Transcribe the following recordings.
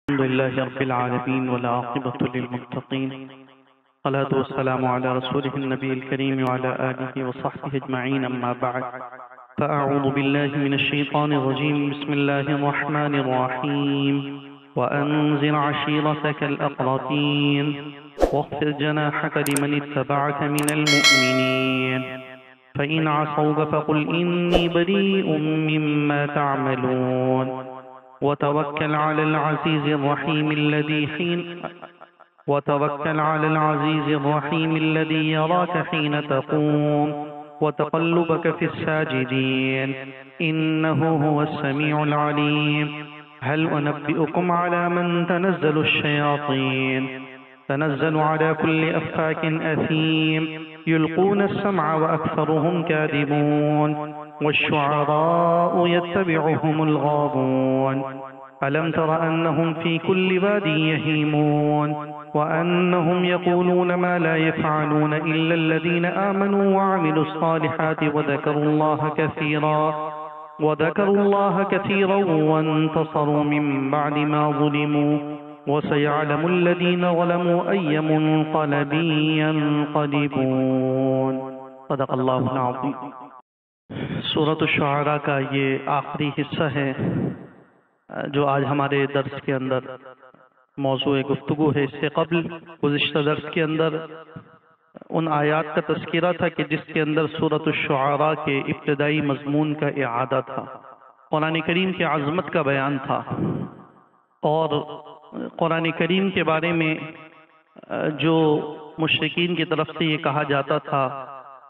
الحمد لله رب العالمين والعاقبة للمتقين، الصلاة والسلام على رسوله النبي الكريم وعلى آله وصحبه أجمعين، أما بعد فأعوذ بالله من الشيطان الرجيم. بسم الله الرحمن الرحيم. وأنذر عشيرتك الأقربين واخفض جناحك لمن اتبعك من المؤمنين فإن عصوك فقل إني بريء مما تعملون وتوكل على العزيز الرحيم الذي يراك حين تقوم وتقلبك في الساجدين إنه هو السميع العليم. هل أنبئكم على من تنزل الشياطين؟ تنزل على كل أفاك أثيم يلقون السمع وأكثرهم كاذبون والشعراء يتبعهم الغاوون. ألم تر أنهم في كل واد يهيمون وأنهم يقولون ما لا يفعلون إلا الذين آمنوا وعملوا الصالحات وذكروا الله كثيرا وانتصروا من بعد ما ظلموا وسيعلم الذين ظلموا أي منقلب ينقلبون. صدق اللہ العظیم. سورۃ الشعراء کا یہ آخری حصہ ہے جو آج ہمارے درس کے اندر موضوع گفتگو ہے. اس سے قبل گزشتہ درس کے اندر ان آیات کا تذکرہ تھا کہ جس کے اندر سورۃ الشعراء کے ابتدائی مضمون کا اعادہ تھا، قرآن کریم کی عظمت کا بیان تھا، اور قرآن کریم کے بارے میں جو مشرکین کی طرف سے یہ کہا جاتا تھا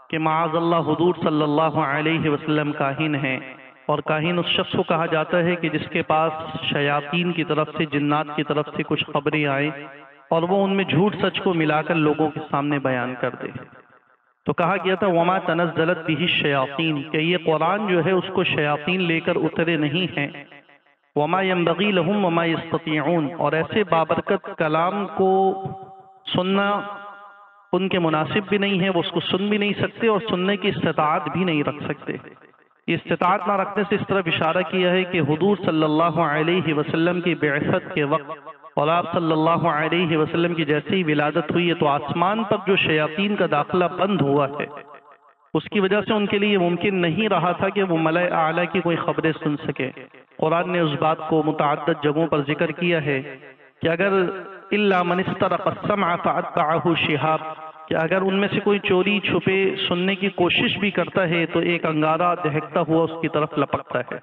کہ معاذ اللہ حضور صلی اللہ علیہ وسلم کاہن ہیں، اور کاہن اس شخص کو کہا جاتا ہے کہ جس کے پاس شیاطین کی طرف سے، جنات کی طرف سے کچھ خبریں آئیں اور وہ ان میں جھوٹ سچ کو ملا کر لوگوں کے سامنے بیان کر دے. تو کہا گیا تھا وما تنزلت به الشیاطین، کہ یہ قرآن جو ہے اس کو شیاطین لے کر اترے نہیں ہیں. وما ينبغي لهم وما يستطيعون، اور ایسے بابرکت کلام کو سننا ان کے مناسب بھی نہیں ہے، وہ اس کو سن بھی نہیں سکتے اور سننے کی استطاعت بھی نہیں رکھ سکتے. استطاعت نہ رکھنے سے اس طرف اشارہ کیا ہے کہ حضور صلی اللہ علیہ وسلم کی بعثت کے وقت اور آپ صلی اللہ علیہ وسلم کی جیسے ہی ولادت ہوئی ہے تو آسمان پر جو شیاطین کا داخلہ بند ہوا ہے، اس کی وجہ سے ان کے لیے ممکن نہیں رہا تھا کہ وہ ملائے اعلیٰ کی کوئی خبریں سن سکے. قرآن نے اس بات کو متعدد جگہوں پر ذکر کیا ہے کہ اگر الا من استرق السمع فاتبعه شهاب، کہ اگر ان میں سے کوئی چوری چھپے سننے کی کوشش بھی کرتا ہے تو ایک انگارہ دہکتا ہوا اس کی طرف لپکتا ہے،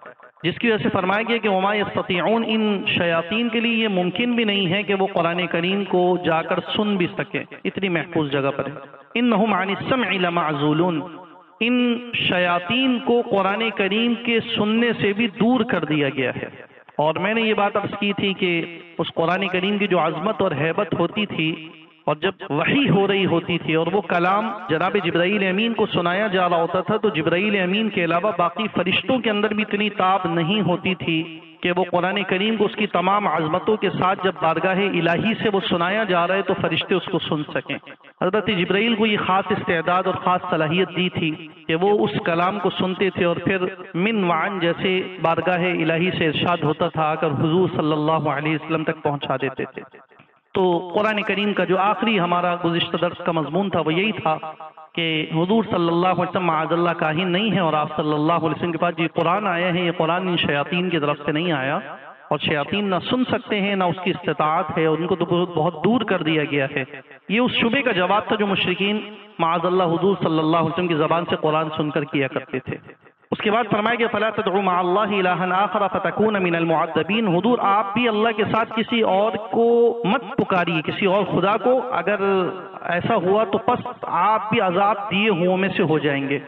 جس کی وجہ سے فرمایا گیا کہ وما یستطیعون، ان شیاطین کے لیے یہ ممکن بھی نہیں ہے کہ وہ قرآن کریم کو جا کر سن بھی سکیں، اتنی محفوظ جگہ پر ہے. انہم عن السمع لمعزولون، ان شیاطین کو قرآن کریم کے سننے سے بھی دور کر دیا گیا ہے. اور میں نے یہ بات عرض کی تھی کہ اس قرآن کریم کی جو عظمت اور ہیبت ہوتی تھی اور جب وحی ہو رہی ہوتی تھی اور وہ کلام جناب جبرائیل امین کو سنایا جا رہا ہوتا تھا تو جبرائیل امین کے علاوہ باقی فرشتوں کے اندر بھی اتنی تاب نہیں ہوتی تھی کہ وہ قرآن کریم کو اس کی تمام عظمتوں کے ساتھ جب بارگاہ الہی سے وہ سنایا جا رہا ہے تو فرشتے اس کو سن سکیں. حضرت جبرائیل کو یہ خاص استعداد اور خاص صلاحیت دی تھی کہ وہ اس کلام کو سنتے تھے اور پھر من وعن جیسے بارگاہ الہی سے ارشاد ہوتا تھا کر حضور صلی اللہ علیہ وسلم تک پہنچا دیتے تھے. تو قرآن کریم کا جو آخری ہمارا گزشتہ درس کا مضمون تھا وہ یہی تھا کہ حضور صلی اللہ علیہ وسلم معاذ اللہ کاہن نہیں ہے، اور آپ صلی اللہ علیہ وسلم کے پاس یہ قرآن آیا ہے، یہ قرآن ان شیاطین کی طرف سے نہیں آیا، اور شیاطین نہ سن سکتے ہیں نہ اس کی استطاعت ہے، ان کو تو بہت دور کر دیا گیا ہے. یہ اس شبے کا جواب تھا جو مشرکین معاذ اللہ حضور صلی اللہ علیہ وسلم کی زبان سے قرآن سن کر کیا کرتے تھے. اس کے بعد فرمایا گیا فلا تدعوا مع اللہ الہا آخر فتکون من المعذبین، حضور آپ بھی اللہ کے ساتھ کسی اور کو مت پکاریے، کسی اور خدا کو، اگر ایسا ہوا تو پس آپ بھی عذاب دیے ہوں میں سے ہو جائیں گے.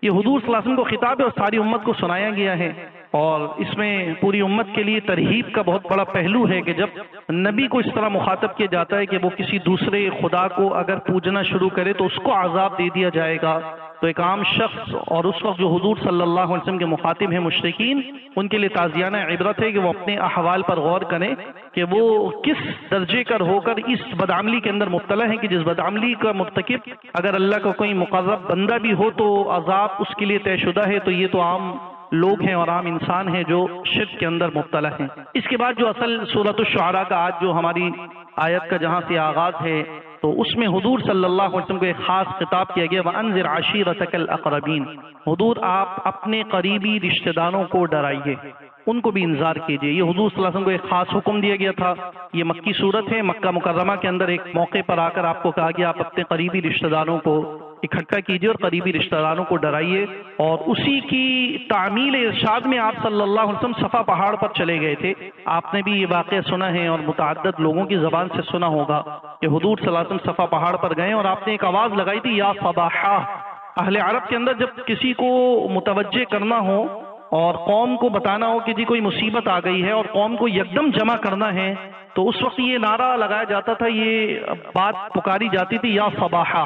یہ حضور صلی اللہ علیہ وسلم کو خطاب ہے اور ساری امت کو سنایا گیا ہے، اور اس میں پوری امت کے لیے ترہیب کا بہت بڑا پہلو ہے کہ جب نبی کو اس طرح مخاطب کیا جاتا ہے کہ وہ کسی دوسرے خدا کو اگر پوجنا شروع کرے تو اس کو عذاب دے دیا جائے گا. تو ایک عام شخص اور اس وقت جو حضور صلی اللہ علیہ وسلم کے مخاطب ہیں مشرکین، ان کے لیے تعزیانہ عبرت ہے کہ وہ اپنے احوال پر غور کریں کہ وہ کس درجے کر ہو کر اس بدعملی کے اندر مبتلا ہیں کہ جس بدعملی کا مرتکب اگر اللہ کا کوئی مقرب بندہ بھی ہو تو عذاب اس کے لیے طے شدہ ہے. تو یہ تو عام لوگ ہیں اور عام انسان ہیں جو شرک کے اندر مبتلا ہیں۔ اس کے بعد جو اصل سورۃ الشعراء کا آج جو ہماری آیت کا جہاں سے آغاز ہے تو اس میں حضور صلی اللہ علیہ وسلم کو ایک خاص خطاب کیا گیا وَأَنذِرْ عَشِيرَتَكَ الْأَقْرَبِينَ، حضور آپ اپنے قریبی رشتہ داروں کو ڈرائیے، ان کو بھی انذار کیجئے۔ یہ حضور صلی اللہ علیہ وسلم کو ایک خاص حکم دیا گیا تھا۔ یہ مکی صورت ہے، مکہ مکرمہ کے اندر ایک موقع پر آ کر آپ کو کہا گیا آپ اپنے قریبی رشتہ داروں کو اکٹھا کیجئے اور قریبی رشتہ داروں کو ڈرائیے، اور اسی کی تعمیل ارشاد میں آپ صلی اللہ علیہ وسلم صفا پہاڑ پر چلے گئے تھے۔ آپ نے بھی یہ واقعہ سنا ہے اور متعدد لوگوں کی زبان سے سنا ہوگا کہ حضور صلی اللہ علیہ وسلم صفا پہاڑ پر گئے اور آپ نے ایک آواز لگائی تھی یا صباحا۔ اہل عرب کے اندر جب کسی کو متوجہ کرنا ہو اور قوم کو بتانا ہو کہ جی کوئی مصیبت آ گئی ہے اور قوم کو یکدم جمع کرنا ہے تو اس وقت یہ نعرہ لگایا جاتا تھا، یہ بات پکاری جاتی تھی یا صباحا۔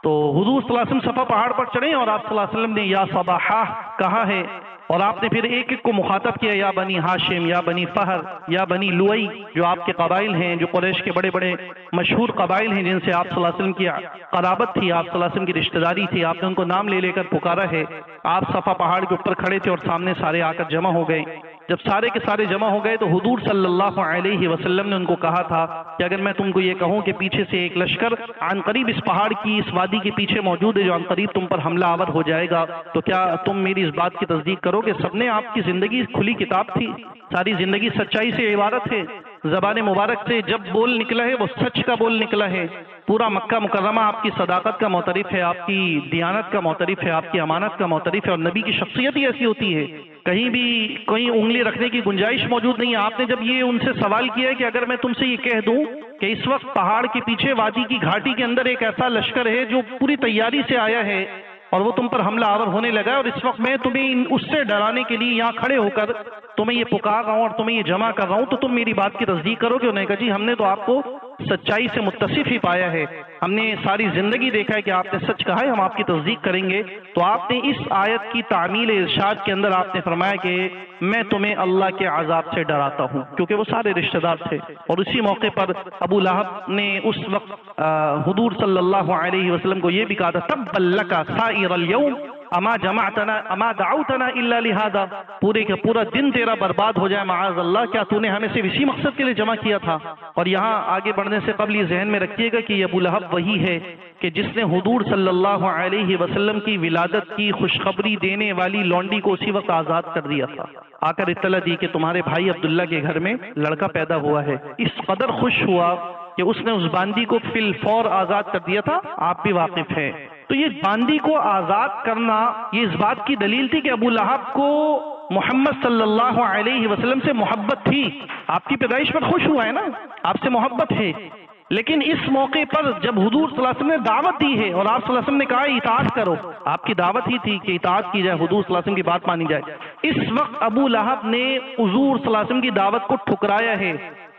تو حضور صلی اللہ علیہ وسلم صفا پہاڑ پر چڑھے اور آپ صلی اللہ علیہ وسلم نے یا صباحا کہا ہے، اور آپ نے پھر ایک ایک کو مخاطب کیا، یا بنی ہاشم، یا بنی فہر، یا بنی لوئی، جو آپ کے قبائل ہیں، جو قریش کے بڑے بڑے مشہور قبائل ہیں جن سے آپ صلی اللہ علیہ وسلم کی قرابت تھی، آپ صلی اللہ علیہ وسلم کی رشتہ داری تھی، آپ نے ان کو نام لے لے کر پکارا ہے۔ آپ صفا پہاڑ کے اوپر کھڑے تھے اور سامنے سارے آ کر جمع ہو گئے۔ جب سارے کے سارے جمع ہو گئے تو حضور صلی اللہ علیہ وسلم نے ان کو کہا تھا کہ اگر میں تم کو یہ کہوں کہ پیچھے سے ایک لشکر عن قریب اس پہاڑ کی اس وادی کے پیچھے موجود ہے جو عن قریب تم پر حملہ آور ہو جائے گا، تو کیا تم میری اس بات کی تصدیق کرو گے؟ سب نے آپ کی زندگی کھلی کتاب تھی، ساری زندگی سچائی سے عبارت ہے، زبان مبارک سے جب بول نکلا ہے وہ سچ کا بول نکلا ہے۔ پورا مکہ مکرمہ آپ کی صداقت کا معترف ہے، آپ کی دیانت کا معترف ہے، آپ کی امانت کا معترف ہے، اور نبی کی شخصیت ہی ایسی ہوتی ہے، کہیں بھی کوئی انگلی رکھنے کی گنجائش موجود نہیں ہے۔ آپ نے جب یہ ان سے سوال کیا ہے کہ اگر میں تم سے یہ کہہ دوں کہ اس وقت پہاڑ کے پیچھے وادی کی گھاٹی کے اندر ایک ایسا لشکر ہے جو پوری تیاری سے آیا ہے اور وہ تم پر حملہ آور ہونے لگا ہے، اور اس وقت میں تمہیں اس سے ڈرانے کے لیے یہاں کھڑے ہو کر تمہیں یہ پکار رہا ہوں اور تمہیں یہ جمع کر رہا ہوں، تو تم میری بات کی تصدیق کرو گے؟ انہوں نے کہا جی ہم نے تو آپ کو سچائی سے متصف ہی پایا ہے، ہم نے ساری زندگی دیکھا ہے کہ آپ نے سچ کہا ہے، ہم آپ کی تصدیق کریں گے۔ تو آپ نے اس آیت کی تعمیل ارشاد کے اندر آپ نے فرمایا کہ میں تمہیں اللہ کے عذاب سے ڈراتا ہوں، کیونکہ وہ سارے رشتہ دار تھے۔ اور اسی موقع پر ابو لہب نے اس وقت حضور صلی اللہ علیہ وسلم کو یہ بھی کہا تھا تبا لک سائر الیوم اما جمعتنا اما دعوتنا الا لہذا، پورے کا پورا دن تیرا برباد ہو جائے معاذ اللہ، کیا تو نے ہمیں صرف اسی مقصد کے لیے جمع کیا تھا؟ اور یہاں آگے بڑھنے سے قبل یہ ذہن میں رکھیے گا کہ یہ ابو لہب وہی ہے کہ جس نے حضور صلی اللہ علیہ وسلم کی ولادت کی خوشخبری دینے والی لونڈی کو اسی وقت آزاد کر دیا تھا، آ کر اطلاع دی کہ تمہارے بھائی عبداللہ کے گھر میں لڑکا پیدا ہوا ہے۔ اس قدر خوش ہوا کہ اس نے اس باندی کو فی الفور آزاد کر دیا تھا، آپ بھی واقف ہیں۔ تو یہ باندی کو آزاد کرنا یہ اس بات کی دلیل تھی کہ ابو لہب کو محمد صلی اللہ علیہ وسلم سے محبت تھی، آپ کی پیدائش پر خوش ہوا ہے نا، آپ سے محبت ہے، لیکن اس موقع پر جب حضور صلی اللہ علیہ وسلم نے دعوت دی ہے اور آپ صلی اللہ علیہ وسلم نے کہا اطاعت کرو، آپ کی دعوت ہی تھی کہ اطاعت کی جائے، حضور صلی اللہ علیہ وسلم کی بات مانی جائے، اس وقت ابو لہب نے حضور صلی اللہ علیہ وسلم کی دعوت کو ٹھکرایا ہے۔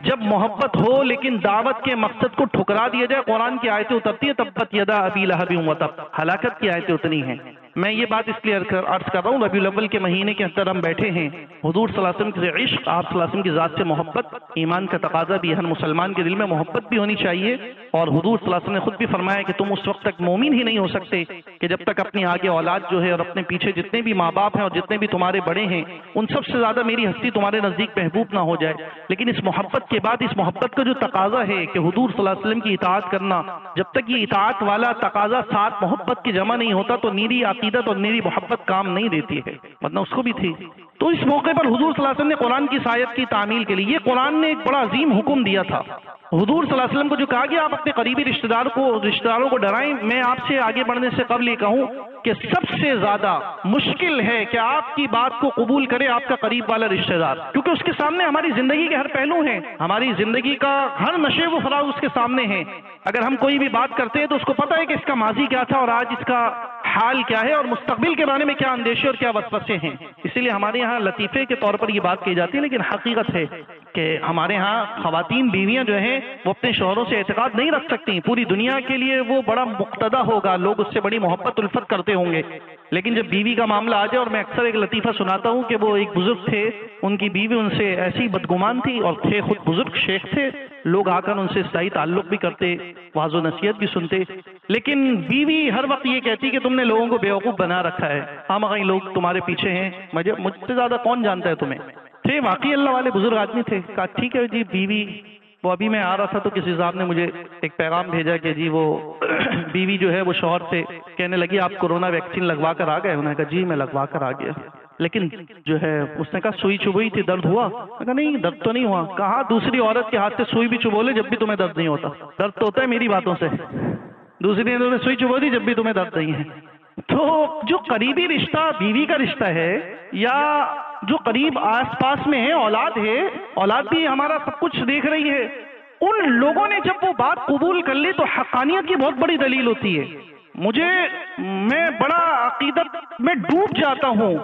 جب محبت ہو لیکن دعوت کے مقصد کو ٹھکرا دیا جائے، قرآن کی آیتیں اترتی ہیں تبت یدا ابی لہب وتب، ہلاکت کی آیتیں اتنی ہیں۔ میں یہ بات اس لیے عرض کر رہا ہوں، ربیع الاول کے مہینے کے اندر ہم بیٹھے ہیں، حضور صلی اللہ علیہ وسلم سے عشق، آپ صلی اللہ علیہ وسلم کی ذات سے محبت، ایمان کا تقاضا بھی ہر مسلمان کے دل میں محبت بھی ہونی چاہیے، اور حضور صلی اللہ علیہ وسلم نے خود بھی فرمایا کہ تم اس وقت تک مومن ہی نہیں ہو سکتے کہ جب تک اپنی آگے اولاد جو ہے اور اپنے پیچھے جتنے بھی ماں باپ ہیں اور جتنے بھی تمہارے بڑے ہیں ان سب سے زیادہ میری ہستی تمہارے نزدیک محبوب نہ ہو جائے۔ لیکن اس محبت کے بعد اس محبت کا جو تقاضا ہے کہ حضور صلی اللہ علیہ وسلم کی اطاعت کرنا، جب تک یہ اطاعت والا تقاضا ساتھ محبت کی جمع نہیں ہوتا تو نیری عقیدت اور نیری محبت کام نہیں دیتی ہے، ورنہ اس کو بھی تھی۔ تو اس موقع پر حضور صلی اللہ علیہ وسلم نے قرآن کی آیت کی تعمیل کے لیے، یہ قرآن نے ایک بڑا عظیم حکم دیا تھا۔ حضور صلی اللہ علیہ وسلم کو جو کہا گیا آپ اپنے قریبی رشتہ داروں کو ڈرائیں، میں آپ سے آگے بڑھنے سے قبل یہ کہوں کہ سب سے زیادہ مشکل ہے کہ آپ کی بات کو قبول کرے آپ کا قریب والا رشتہ دار، کیونکہ اس کے سامنے ہماری زندگی کے ہر پہلو ہیں، ہماری زندگی کا ہر نشے و فراز اس کے سامنے ہے۔ اگر ہم کوئی بھی بات کرتے ہیں تو اس کو پتہ ہے کہ اس کا ماضی کیا تھا اور آج اس کا حال کیا ہے اور مستقبل کے بارے میں کیا اندیشے اور کیا وسوسے ہیں۔ اسی لیے ہمارے یہاں لطیفے کے طور پر یہ بات کہی جاتی ہے، لیکن حقیقت ہے کہ ہمارے ہاں خواتین بیویاں جو ہیں وہ اپنے شوہروں سے اعتقاد نہیں رکھ سکتی، پوری دنیا کے لیے وہ بڑا مقتدی ہوگا، لوگ اس سے بڑی محبت الفت کرتے ہوں گے، لیکن جب بیوی کا معاملہ آ جائے، اور میں اکثر ایک لطیفہ سناتا ہوں کہ وہ ایک بزرگ تھے، ان کی بیوی ان سے ایسی بدگمان تھی، اور تھے خود بزرگ شیخ تھے، لوگ آ کر ان سے اصلاحی تعلق بھی کرتے، واعظ و نصیحت بھی سنتے، لیکن بیوی ہر وقت یہ کہتی کہ تم نے لوگوں کو بیوقوف بنا رکھا ہے، ہم اگر لوگ تمہارے پیچھے ہیں، مجھ سے زیادہ کون جانتا ہے تمہیں۔ تھے واقعی اللہ والے بزرگ آدمی تھے، کہا ٹھیک ہے جی بیوی، وہ ابھی میں آ رہا تھا تو کسی صاحب نے مجھے ایک پیغام بھیجا کہ جی وہ بیوی جو ہے وہ شوہر سے کہنے لگی آپ کورونا ویکسین لگوا کر آ گئے؟ انہوں نے کہا جی میں لگوا کر آ گیا، لیکن جو ہے اس نے کہا سوئی چبھوئی تھی، درد ہوا؟ میں کہا نہیں درد تو نہیں ہوا۔ کہا دوسری عورت کے ہاتھ سے سوئی بھی چبھو لے جب بھی تمہیں درد نہیں ہوتا، درد تو ہوتا ہے میری باتوں سے، دوسری نے سوئی چبھو دی جب بھی تمہیں درد نہیں ہے۔ تو جو قریبی رشتہ بیوی کا رشتہ ہے، یا جو قریب آس پاس میں ہے، اولاد بھی ہمارا سب کچھ دیکھ رہی ہے، ان لوگوں نے جب وہ بات قبول کر لی تو حقانیت کی بہت بڑی دلیل ہوتی ہے۔ میں بڑا عقیدت میں ڈوب جاتا ہوں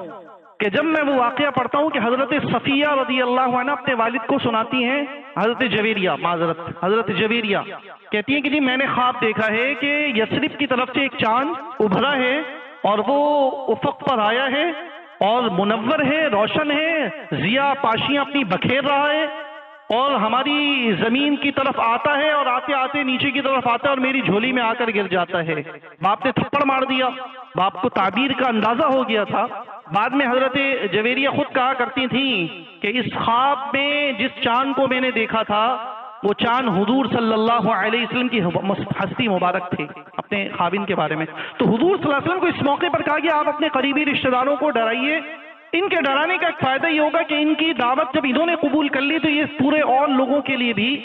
کہ جب میں وہ واقعہ پڑھتا ہوں کہ حضرت صفیہ رضی اللہ عنہ اپنے والد کو سناتی ہیں، حضرت جویریہ کہتی ہیں کہ جی میں نے خواب دیکھا ہے کہ یثرب کی طرف سے ایک چاند ابھرا ہے اور وہ افق پر آیا ہے اور منور ہے، روشن ہے، ضیاء پاشیاں اپنی بکھیر رہا ہے، اور ہماری زمین کی طرف آتا ہے اور آتے آتے نیچے کی طرف آتا ہے اور میری جھولی میں آ کر گر جاتا ہے۔ باپ نے تھپڑ مار دیا، باپ کو تعبیر کا اندازہ ہو گیا تھا۔ بعد میں حضرت جویریہ خود کہا کرتی تھیں کہ اس خواب میں جس چاند کو میں نے دیکھا تھا وہ چاند حضور صلی اللہ علیہ وسلم کی ہستی مبارک تھے اپنے خاوند کے بارے میں۔ تو حضور صلی اللہ علیہ وسلم کو اس موقع پر کہا کہ آپ اپنے قریبی رشتہ داروں کو ڈرائیے، ان کے ڈرانے کا ایک فائدہ یہ ہوگا کہ ان کی دعوت جب انہوں نے قبول کر لی تو یہ پورے اور لوگوں کے لیے بھی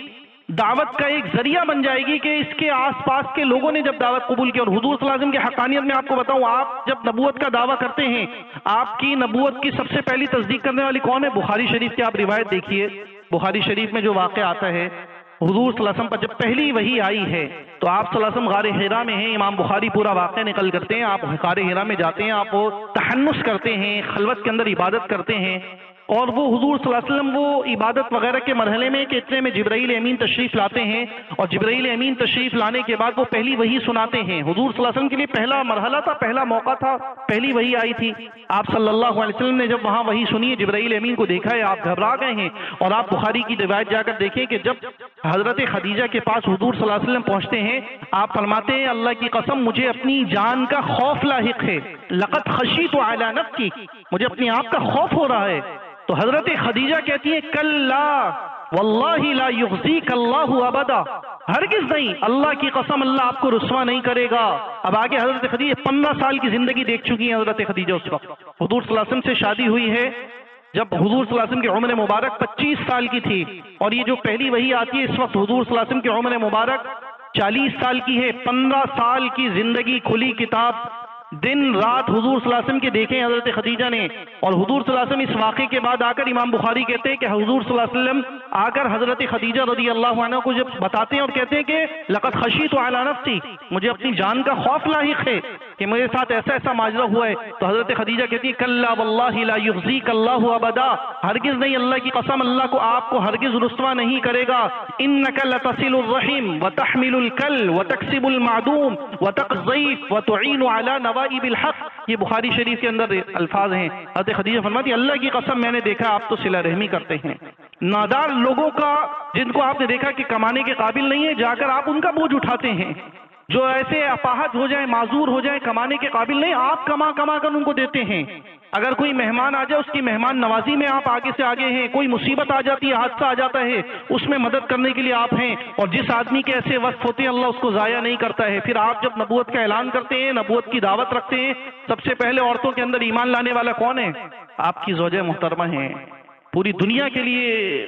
دعوت کا ایک ذریعہ بن جائے گی کہ اس کے آس پاس کے لوگوں نے جب دعوت قبول کی۔ اور حضور صلی اللہ علیہ وسلم کی حقانیت میں آپ کو بتاؤں، آپ جب نبوت کا دعویٰ کرتے ہیں، آپ کی نبوت کی سب سے پہلی تصدیق کرنے والی کون ہے؟ بخاری شریف کی آپ روایت دیکھیے، بخاری شریف میں جو واقعہ آتا ہے، حضور صلی اللہ علیہ وسلم پر جب پہلی وحی آئی ہے تو آپ صلی اللہ علیہ وسلم غار حرا میں ہیں، امام بخاری پورا واقعہ نقل کرتے ہیں، آپ غار حرا میں جاتے ہیں، آپ وہ تحنس کرتے ہیں، خلوت کے اندر عبادت کرتے ہیں، اور وہ حضور صلی اللہ علیہ وسلم وہ عبادت وغیرہ کے مرحلے میں کہ اتنے میں جبرائیل امین تشریف لاتے ہیں، اور جبرائیل امین تشریف لانے کے بعد وہ پہلی وحی سناتے ہیں۔ حضور صلی اللہ علیہ وسلم کے لیے پہلا مرحلہ تھا، پہلا موقع تھا، پہلی وحی آئی تھی۔ آپ صلی اللہ علیہ وسلم نے جب وہاں وحی سنی، جبرائیل امین کو دیکھا ہے، آپ گھبرا گئے ہیں، اور آپ بخاری کی روایت جا کر دیکھیں کہ جب حضرت خدیجہ کے پاس حضور صلی اللہ علیہ وسلم پہنچتے ہیں، آپ فرماتے ہیں اللہ کی قسم مجھے اپنی جان کا خوف لاحق ہے، لقد خشیت علی نفسی، مجھے اپنے آپ کا خوف ہو رہا ہے۔ تو حضرت خدیجہ کہتی ہیں کلا واللہ لا یخزیک اللہ ابدا، ہرگز نہیں، اللہ کی قسم اللہ آپ کو رسوا نہیں کرے گا۔ اب آگے حضرت خدیجہ 15 سال کی زندگی دیکھ چکی ہیں حضرت خدیجہ، اس وقت حضور صلی اللہ علیہ وسلم سے شادی ہوئی ہے جب حضور صلی اللہ علیہ وسلم کی عمر مبارک 25 سال کی تھی، اور یہ جو پہلی وحی آتی ہے اس وقت حضور صلی اللہ علیہ وسلم کی عمر مبارک 40 سال کی ہے۔ 15 سال کی زندگی کھلی کتاب، دن رات حضور صلی اللہ علیہ وسلم کے دیکھیں حضرت خدیجہ نے، اور حضور صلی اللہ علیہ وسلم اس واقعے کے بعد آ کر امام بخاری کہتے ہیں کہ حضور صلی اللہ علیہ وسلم آ کر حضرت خدیجہ رضی اللہ عنہ کو جب بتاتے ہیں اور کہتے ہیں کہ لقد خشیت علی نفسی، مجھے اپنی جان کا خوف لاحق ہے کہ میرے ساتھ ایسا ایسا ماجرا ہوا ہے۔ تو حضرت خدیجہ کہتی ہے کلا واللہ لا یخزیک اللہ ابدا، ہرگز نہیں، اللہ کی قسم اللہ کو آپ کو ہرگز رسوا نہیں کرے گا۔ انک لتصل الرحم وتحمل الکل وتکسب المعدوم وتقضی الضیف وتعین علی نوائب الحق، یہ بخاری شریف کے اندر الفاظ ہیں۔ حضرت خدیجہ فرماتی اللہ کی قسم میں نے دیکھا آپ تو صلہ رحمی کرتے ہیں، نادار لوگوں کا جن کو آپ نے دیکھا کہ کمانے کے قابل نہیں ہے، جا کر آپ ان کا بوجھ اٹھاتے ہیں، جو ایسے اپاہج ہو جائیں، معذور ہو جائیں، کمانے کے قابل نہیں، آپ کما کر ان کو دیتے ہیں۔ اگر کوئی مہمان آ جائے اس کی مہمان نوازی میں آپ آگے سے آگے ہیں، کوئی مصیبت آ جاتی ہے، حادثہ آ جاتا ہے، اس میں مدد کرنے کے لیے آپ ہیں، اور جس آدمی کے ایسے وصف ہوتے ہیں اللہ اس کو ضائع نہیں کرتا ہے۔ پھر آپ جب نبوت کا اعلان کرتے ہیں، نبوت کی دعوت رکھتے ہیں، سب سے پہلے عورتوں کے اندر ایمان لانے والا کون ہے؟ آپ کی زوجہ محترمہ ہیں، پوری دنیا کے لیے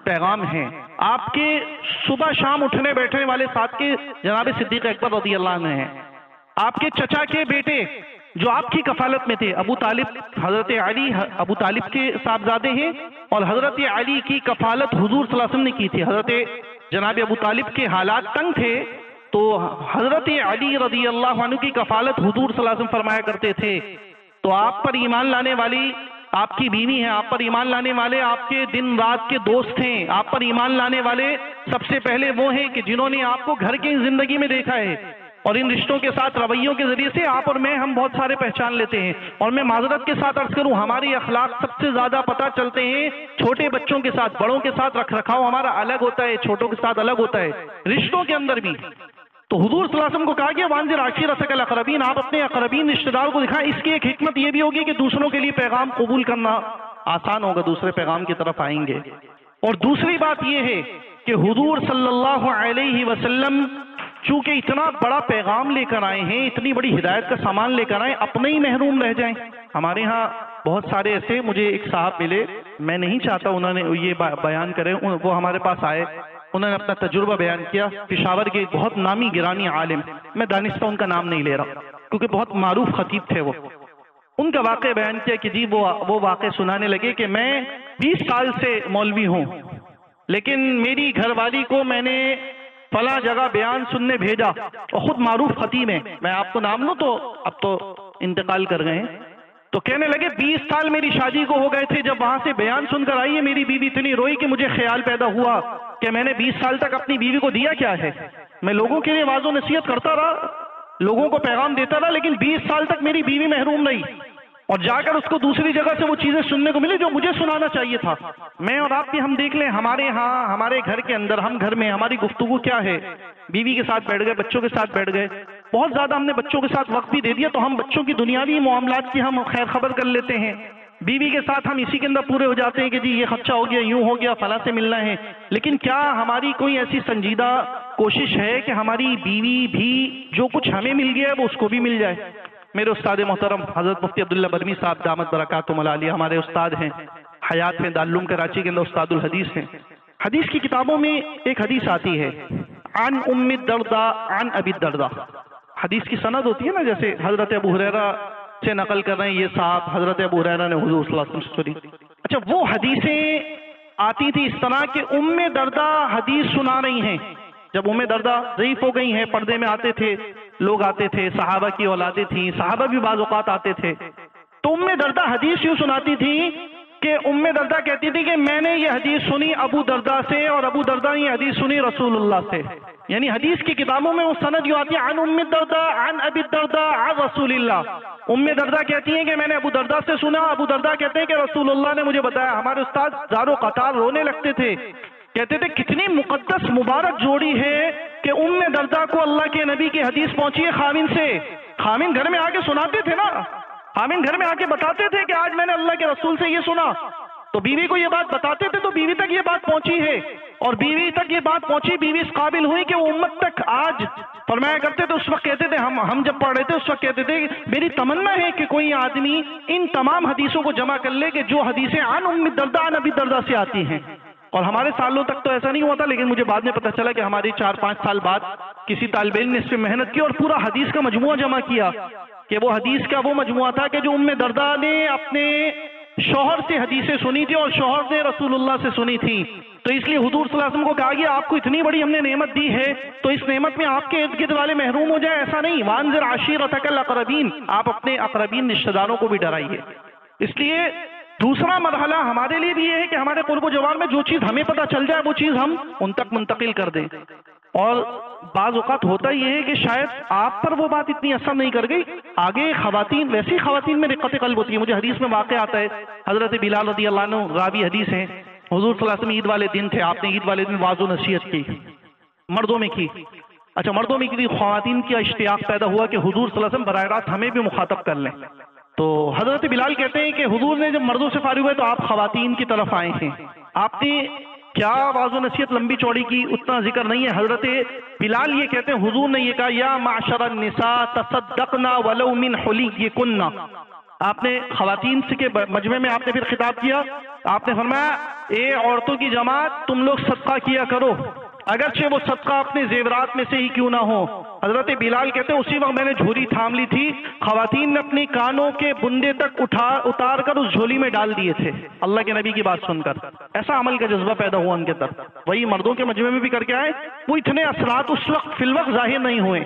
پیغام ہے۔ آپ کے صبح شام اٹھنے بیٹھنے والے ساتھ کے جناب صدیق اکبر رضی اللہ عنہ ہیں، آپ کے چچا کے بیٹے جو آپ کی کفالت میں تھے، ابو طالب، حضرت علی ابو طالب کے صاحبزادے ہیں، اور حضرت علی کی کفالت حضور صلی اللہ علیہ وسلم نے کی تھی۔ حضرت جناب ابو طالب کے حالات تنگ تھے تو حضرت علی رضی اللہ عنہ کی کفالت حضور صلی اللہ علیہ وسلم فرمایا کرتے تھے۔ تو آپ پر ایمان لانے والی آپ کی بیوی ہیں، آپ پر ایمان لانے والے آپ کے دن رات کے دوست ہیں، آپ پر ایمان لانے والے سب سے پہلے وہ ہیں کہ جنہوں نے آپ کو گھر کی زندگی میں دیکھا ہے، اور ان رشتوں کے ساتھ رویوں کے ذریعے سے آپ اور میں ہم بہت سارے پہچان لیتے ہیں۔ اور میں معذرت کے ساتھ عرض کروں، ہماری اخلاق سب سے زیادہ پتہ چلتے ہیں چھوٹے بچوں کے ساتھ، بڑوں کے ساتھ رکھ رکھاؤ ہمارا الگ ہوتا ہے، چھوٹوں کے ساتھ الگ ہوتا ہے، رشتوں کے اندر بھی۔ تو حضور صلی اللہ علیہ وسلم کو کہا گیا وانذر عشیرتک الاقربین، آپ اپنے اقربین رشتہ داروں کو دکھائیں۔ اس کی ایک حکمت یہ بھی ہوگی کہ دوسروں کے لیے پیغام قبول کرنا آسان ہوگا، دوسرے پیغام کی طرف آئیں گے۔ اور دوسری بات یہ ہے کہ حضور صلی اللہ علیہ وسلم چونکہ اتنا بڑا پیغام لے کر آئے ہیں، اتنی بڑی ہدایت کا سامان لے کر آئے، اپنے ہی محروم رہ جائیں۔ ہمارے ہاں بہت سارے ایسے، مجھے ایک صاحب ملے، میں نہیں چاہتا انہوں نے یہ بیان کرے، وہ ہمارے پاس آئے، انہوں نے اپنا تجربہ بیان کیا، پشاور کے بہت نامی گرامی عالم، میں دانستہ ان کا نام نہیں لے رہا کیونکہ بہت معروف خطیب تھے وہ، ان کا واقعہ بیان کیا کہ جی وہ واقعہ سنانے لگے کہ میں 20 سال سے مولوی ہوں، لیکن میری گھر والی کو میں نے فلاں جگہ بیان سننے بھیجا، اور خود معروف خطیب ہیں، میں آپ کو نام لوں تو اب تو انتقال کر گئے ہیں، تو کہنے لگے 20 سال میری شادی کو ہو گئے تھے، جب وہاں سے بیان سن کر آئی ہے میری بیوی اتنی روئی کہ مجھے خیال پیدا ہوا کہ میں نے 20 سال تک اپنی بیوی کو دیا کیا ہے۔ میں لوگوں کے لیے واعظ و نصیحت کرتا رہا، لوگوں کو پیغام دیتا رہا، لیکن 20 سال تک میری بیوی محروم رہی، اور جا کر اس کو دوسری جگہ سے وہ چیزیں سننے کو ملی جو مجھے سنانا چاہیے تھا۔ میں اور آپ بھی ہم دیکھ لیں، ہمارے ہاں ہمارے گھر کے اندر، ہم گھر میں ہماری گفتگو کیا ہے، بیوی کے ساتھ بیٹھ گئے، بچوں کے ساتھ بیٹھ گئے، بہت زیادہ ہم نے بچوں کے ساتھ وقت بھی دے دیا، تو ہم بچوں کی دنیاوی معاملات کی ہم خیر خبر کر لیتے ہیں، بیوی کے ساتھ ہم اسی کے اندر پورے ہو جاتے ہیں کہ جی یہ خدشہ ہو گیا، یوں ہو گیا، فلاں سے ملنا ہے، لیکن کیا ہماری کوئی ایسی سنجیدہ کوشش ہے کہ ہماری بیوی بھی جو کچھ ہمیں مل گیا ہے وہ اس کو بھی مل جائے؟ میرے استاد محترم حضرت مفتی عبداللہ برمی صاحب دامت برکاتہم العالیہ ہمارے استاد ہیں، حیات میں دارالعلوم کراچی کے اندر استاد الحدیث ہیں۔ حدیث کی کتابوں میں ایک حدیث آتی ہے عن ام الدرداء عن ابی الدرداء، حدیث کی سند ہوتی ہے نا، جیسے حضرت ابو ہریرہ سے نقل کر رہے ہیں یہ صاحب، حضرت ابو ہریرہ نے حضور صلی اللہ علیہ وسلم سے سنی۔ اچھا، وہ حدیثیں آتی تھی اس طرح کہ ام درداء حدیث سنا رہی ہیں، جب ام درداء ضعیف ہو گئی ہیں، پردے میں آتے تھے، لوگ آتے تھے، صحابہ کی اولادیں تھیں، صحابہ بھی بعض اوقات آتے تھے، تو ام درداء حدیث یوں سناتی تھی کہ ام درداء کہتی تھی کہ میں نے یہ حدیث سنی ابو درداء سے، اور ابو درداء نے یہ حدیث سنی رسول اللہ سے، یعنی حدیث کی کتابوں میں وہ سند یوں آتی ہے عن ام الدرداء عن ابی الدرداء عن رسول اللہ۔ ام درداء کہتی ہیں کہ میں نے ابو درداء سے سنا، ابو درداء کہتے ہیں کہ رسول اللہ نے مجھے بتایا۔ ہمارے استاد زار و قطار رونے لگتے تھے، کہتے تھے کتنی مقدس مبارک جوڑی ہے کہ ام درداء کو اللہ کے نبی کی حدیث پہنچی ہے خامن سے۔ خامن گھر میں آ کے سناتے تھے نا، خامن گھر میں آ کے بتاتے تھے کہ آج میں نے اللہ کے رسول سے یہ سنا، تو بیوی کو یہ بات بتاتے تھے، تو بیوی تک یہ بات پہنچی ہے، اور بیوی تک یہ بات پہنچی، بیوی اس قابل ہوئی کہ وہ امت تک آج فرمایا کرتے تھے، اس وقت کہتے تھے، ہم جب پڑھ رہے تھے اس وقت کہتے تھے میری تمنا ہے کہ کوئی آدمی ان تمام حدیثوں کو جمع کر لے کہ جو حدیثیں عن ام الدرداء عن ابی الدرداء سے آتی ہیں۔ اور ہمارے سالوں تک تو ایسا نہیں ہوا تھا، لیکن مجھے بعد میں پتہ چلا کہ ہماری 4-5 سال بعد کسی طالب علم نے اس پہ محنت کی اور پورا حدیث کا مجموعہ جمع کیا، کہ وہ حدیث کا وہ مجموعہ تھا کہ جو ام درداء نے اپنے شوہر سے حدیثیں سنی تھی اور شوہر نے رسول اللہ سے سنی تھی۔ تو اس لیے حضور صلی اللہ علیہ وسلم کو کہا گیا آپ کو اتنی بڑی ہم نے نعمت دی ہے، تو اس نعمت میں آپ کے ارد گرد والے محروم ہو جائیں، ایسا نہیں۔ وانذر عشیرتک الاقربین، آپ اپنے اقربین رشتہ داروں کو بھی ڈرائیے۔ اس لیے دوسرا مرحلہ ہمارے لیے بھی یہ ہے کہ ہمارے قرب و جوار میں جو چیز ہمیں پتہ چل جائے وہ چیز ہم ان تک منتقل کر دیں۔ اور بعض اوقات ہوتا یہ ہے کہ شاید آپ پر وہ بات اتنی اثر نہیں کر گئی، آگے خواتین، ویسی خواتین میں رقت قلب ہوتی ہے۔ مجھے حدیث میں واقع آتا ہے، حضرت بلال رضی اللہ عنہ راوی حدیث ہیں، حضور صلی اللہ علیہ وسلم عید والے دن تھے، آپ نے عید والے دن واعظ و نصیحت کی، مردوں میں کی۔ اچھا، مردوں میں کی، خواتین کا اشتیاق پیدا ہوا کہ حضور صلی اللہ علیہ وسلم براہ راست ہمیں بھی مخاطب کر لیں۔ تو حضرت بلال کہتے ہیں کہ حضور نے جب مردوں سے فارغ ہوئے تو آپ خواتین کی طرف آئے ہیں، آپ نے کیا واعظ و نصیحت لمبی چوڑی کی، اتنا ذکر نہیں ہے۔ حضرت بلال یہ کہتے ہیں حضور نے یہ کہا یا معشر النساء تصدقنا ولو من حلیکن، آپ نے خواتین سے کے مجمع میں آپ نے پھر خطاب کیا، آپ نے فرمایا اے عورتوں کی جماعت تم لوگ صدقہ کیا کرو، اگرچہ وہ صدقہ اپنے زیورات میں سے ہی کیوں نہ ہو۔ حضرت بلال کہتے ہیں اسی وقت میں نے جھولی تھام لی تھی، خواتین نے اپنی کانوں کے بندے تک اتار کر اس جھولی میں ڈال دیے تھے اللہ کے نبی کی بات سن کر، ایسا عمل کا جذبہ پیدا ہوا ان کے طرف۔ وہی مردوں کے مجمع میں بھی کر کے آئے، وہ اتنے اثرات اس وقت فی الوقت ظاہر نہیں ہوئے،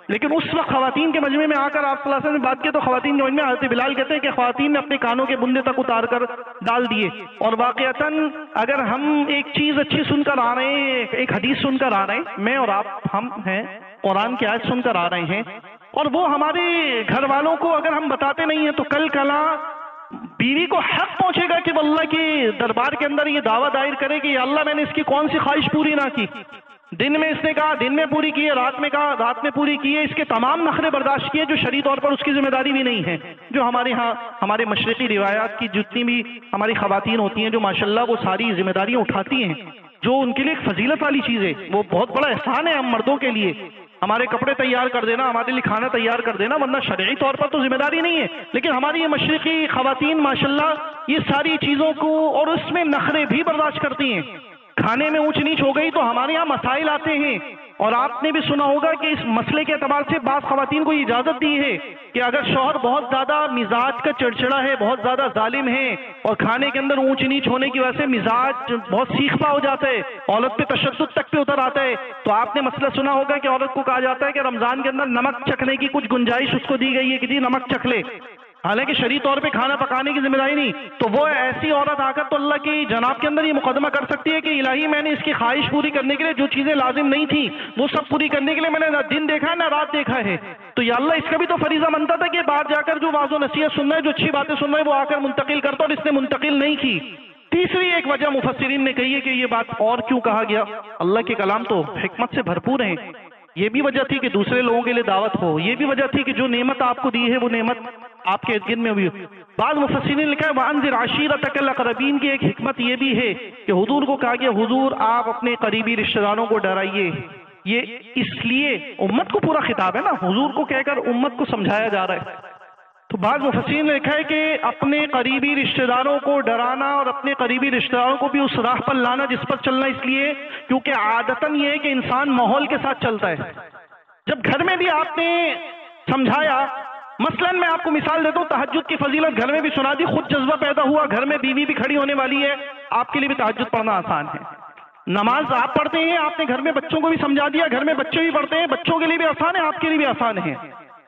لیکن اس وقت خواتین کے مجمع میں آ کر آپ صلی اللہ علیہ وسلم نے بات کی تو خواتین کے مجمع میں حضرت بلال کہتے ہیں کہ خواتین نے اپنے کانوں کے بندے تک اتار کر ڈال دیے. اور واقعتاً اگر ہم ایک چیز اچھی سن کر آ رہے ہیں، ایک حدیث سن کر آ رہے ہیں، میں اور آپ ہم ہیں قرآن کی آیت سن کر آ رہے ہیں، اور وہ ہمارے گھر والوں کو اگر ہم بتاتے نہیں ہیں تو کل کلا بیوی کو حق پہنچے گا کہ وہ اللہ کے دربار کے اندر یہ دعویٰ دائر کرے کہ یا اللہ میں نے اس کی کون سی خواہش پوری نہ کی. دن میں اس نے کہا دن میں پوری کی ہے، رات میں کہا رات میں پوری کی ہے، اس کے تمام نخرے برداشت کیے جو شرعی طور پر اس کی ذمہ داری بھی نہیں ہے. جو ہمارے ہاں ہمارے مشرقی روایات کی جتنی بھی ہماری خواتین ہوتی ہیں جو ماشاءاللہ وہ ساری ذمہ داریاں اٹھاتی ہیں، جو ان کے لیے ایک فضیلت والی چیز ہے، وہ بہت بڑا احسان ہے ہم مردوں کے لیے. ہمارے کپڑے تیار کر دینا، ہمارے لیے کھانا تیار کر دینا، ورنہ شرعی طور پر تو ذمہ داری نہیں ہے. لیکن ہماری یہ مشرقی خواتین ماشاءاللہ یہ ساری چیزوں کو اور اس میں نخرے بھی برداشت کرتی ہیں. کھانے میں اونچ نیچ ہو گئی تو ہمارے یہاں مسائل آتے ہیں، اور آپ نے بھی سنا ہوگا کہ اس مسئلے کے اعتبار سے بعض خواتین کو اجازت دی ہے کہ اگر شوہر بہت زیادہ مزاج کا چڑچڑا ہے، بہت زیادہ ظالم ہے، اور کھانے کے اندر اونچ نیچ ہونے کی وجہ سے مزاج بہت سیکھتا ہو جاتا ہے، عورت پہ تشدد تک پہ اتر آتا ہے، تو آپ نے مسئلہ سنا ہوگا کہ عورت کو کہا جاتا ہے کہ رمضان کے اندر نمک چکھنے کی کچھ گنجائش اس کو دی گئی ہے کہ جی نمک چکھ لے، حالانکہ شرعی طور پہ کھانا پکانے کی ذمہ داری نہیں. تو وہ ایسی عورت آ کر تو اللہ کی جناب کے اندر یہ مقدمہ کر سکتی ہے کہ الہی میں نے اس کی خواہش پوری کرنے کے لیے جو چیزیں لازم نہیں تھیں وہ سب پوری کرنے کے لیے میں نے نہ دن دیکھا ہے نہ رات دیکھا ہے. تو یا اللہ اس کا بھی تو فریضہ بنتا تھا کہ باہر جا کر جو واضح و نصیحت سننا ہے، جو اچھی باتیں سننا ہے وہ آ کر منتقل کرتا، اور اس نے منتقل نہیں کی. تیسری ایک وجہ مفسرین نے کہی ہے کہ یہ بات اور کیوں کہا گیا، اللہ کے کلام تو حکمت سے بھرپور ہیں. یہ بھی وجہ تھی کہ دوسرے لوگوں کے لیے دعوت ہو، یہ بھی وجہ تھی کہ جو نعمت آپ کو دی ہے وہ نعمت آپ کے ارد گرد میں بھی. بعض مفسرین نے لکھا ہے وَأَنذِرْ عَشِيرَتَكَ الْأَقْرَبِينَ کی ایک حکمت یہ بھی ہے کہ حضور کو کہا گیا حضور آپ اپنے قریبی رشتہ داروں کو ڈرائیے. یہ اس لیے امت کو پورا خطاب ہے نا، حضور کو کہہ کر امت کو سمجھایا جا رہا ہے. تو بعض مفسرین نے لکھا ہے کہ اپنے قریبی رشتہ داروں کو ڈرانا اور اپنے قریبی رشتہ داروں کو بھی اس راہ پر لانا جس پر چلنا، اس لیے کیونکہ عادتاً یہ ہے کہ انسان ماحول کے ساتھ چلتا ہے. جب گھر میں بھی آپ نے سمجھایا، مثلا میں آپ کو مثال دیتا ہوں، تہجد کی فضیلت گھر میں بھی سنا دی، خود جذبہ پیدا ہوا، گھر میں بیوی بھی کھڑی ہونے والی ہے، آپ کے لیے بھی تہجد پڑھنا آسان ہے. نماز آپ پڑھتے ہیں، آپ نے گھر میں بچوں کو بھی سمجھا دیا، گھر میں بچے بھی پڑھتے ہیں، بچوں کے لیے بھی آسان ہے، آپ کے لیے بھی آسان ہے.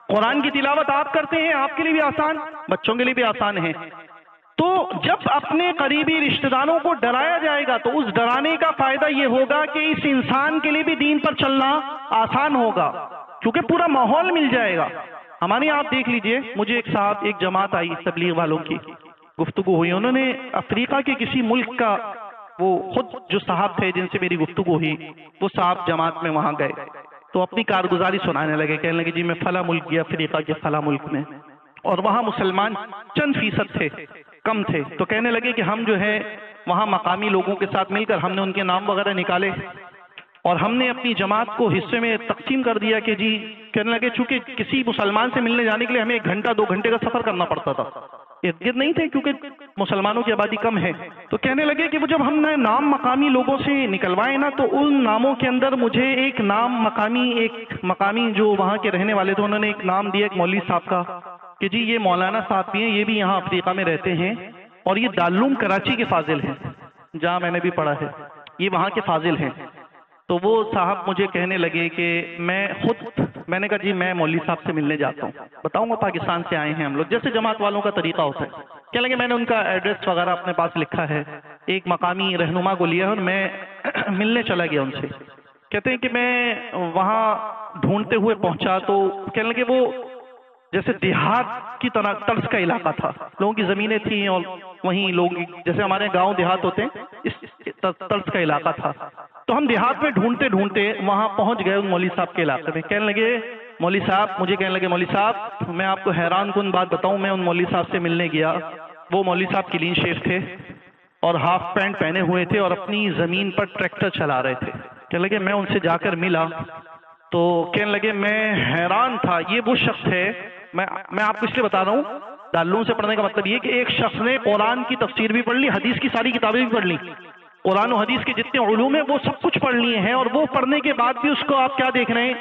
قرآن کی تلاوت آپ کرتے ہیں، آپ کے لیے بھی آسان، بچوں کے لیے بھی آسان ہے. تو جب اپنے قریبی رشتہ داروں کو ڈرایا جائے گا تو اس ڈرانے کا فائدہ یہ ہوگا کہ اس انسان کے لیے بھی دین پر چلنا آسان ہوگا، کیونکہ پورا ماحول مل جائے گا. ہمارے آپ دیکھ لیجئے، مجھے ایک صاحب ایک جماعت آئی تبلیغ والوں کی، گفتگو ہوئی، انہوں نے افریقہ کے کسی ملک کا، وہ خود جو صاحب تھے جن سے میری گفتگو ہوئی وہ صاحب جماعت میں وہاں گئے تو اپنی کارگزاری سنانے لگے، کہنے لگے جی میں فلاں ملک گیا افریقہ کے فلاں ملک میں، اور وہاں مسلمان چند فیصد تھے، کم تھے. تو کہنے لگے کہ ہم جو ہے وہاں مقامی لوگوں کے ساتھ مل کر ہم نے ان کے نام وغیرہ نکالے اور ہم نے اپنی جماعت کو حصے میں تقسیم کر دیا کہ جی، کہنے لگے چونکہ کسی مسلمان سے ملنے جانے کے لیے ہمیں 1 گھنٹہ 2 گھنٹے کا سفر کرنا پڑتا تھا، ارد گرد نہیں تھے کیونکہ مسلمانوں کی آبادی کم ہے. تو کہنے لگے کہ وہ جب ہم نے نام مقامی لوگوں سے نکلوائے نا تو ان ناموں کے اندر مجھے ایک نام مقامی جو وہاں کے رہنے والے تھے انہوں نے ایک نام دیا ایک مولوی صاحب کا کہ جی یہ مولانا صاحب بھی ہیں، یہ بھی یہاں افریقہ میں رہتے ہیں اور یہ دارالعلوم کراچی کے فاضل ہیں، جہاں میں نے بھی پڑھا ہے، یہ وہاں کے فاضل ہیں. تو وہ صاحب مجھے کہنے لگے کہ میں نے کہا جی میں مولوی صاحب سے ملنے جاتا ہوں، بتاؤں گا پاکستان سے آئے ہیں ہم لوگ، جیسے جماعت والوں کا طریقہ ہوتا ہے. کہنے لگے میں نے ان کا ایڈریس وغیرہ اپنے پاس لکھا ہے، ایک مقامی رہنما کو لیا اور میں ملنے چلا گیا ان سے. کہتے ہیں کہ میں وہاں ڈھونڈتے ہوئے پہنچا تو کہنے لگے وہ جیسے دیہات کی طرح طرز کا علاقہ تھا، لوگوں کی زمینیں تھیں اور وہیں لوگ جیسے ہمارے گاؤں دیہات ہوتے ہیں اس طرز کا علاقہ تھا. تو ہم دیہات میں ڈھونڈتے ڈھونڈتے وہاں پہنچ گئے ان مولوی صاحب کے علاقے میں. کہنے لگے مولوی صاحب، مجھے کہنے لگے مولوی صاحب میں آپ کو حیران کن بات بتاؤں، میں ان مولوی صاحب سے ملنے گیا، وہ مولوی صاحب کلین شیف تھے اور ہاف پینٹ پہنے ہوئے تھے اور اپنی زمین پر ٹریکٹر چلا رہے تھے. کہنے لگے میں ان سے جا کر ملا تو کہنے لگے میں حیران تھا، یہ وہ شخص ہے، میں آپ کو اس لیے بتا رہا ہوں دارالعلوم سے پڑھنے کا مطلب یہ کہ ایک شخص نے قرآن کی تفسیر بھی پڑھ لی، حدیث کی ساری کتابیں بھی پڑھ لی، قرآن و حدیث کے جتنے علوم ہیں وہ سب کچھ پڑھ لیے ہیں، اور وہ پڑھنے کے بعد بھی اس کو آپ کیا دیکھ رہے ہیں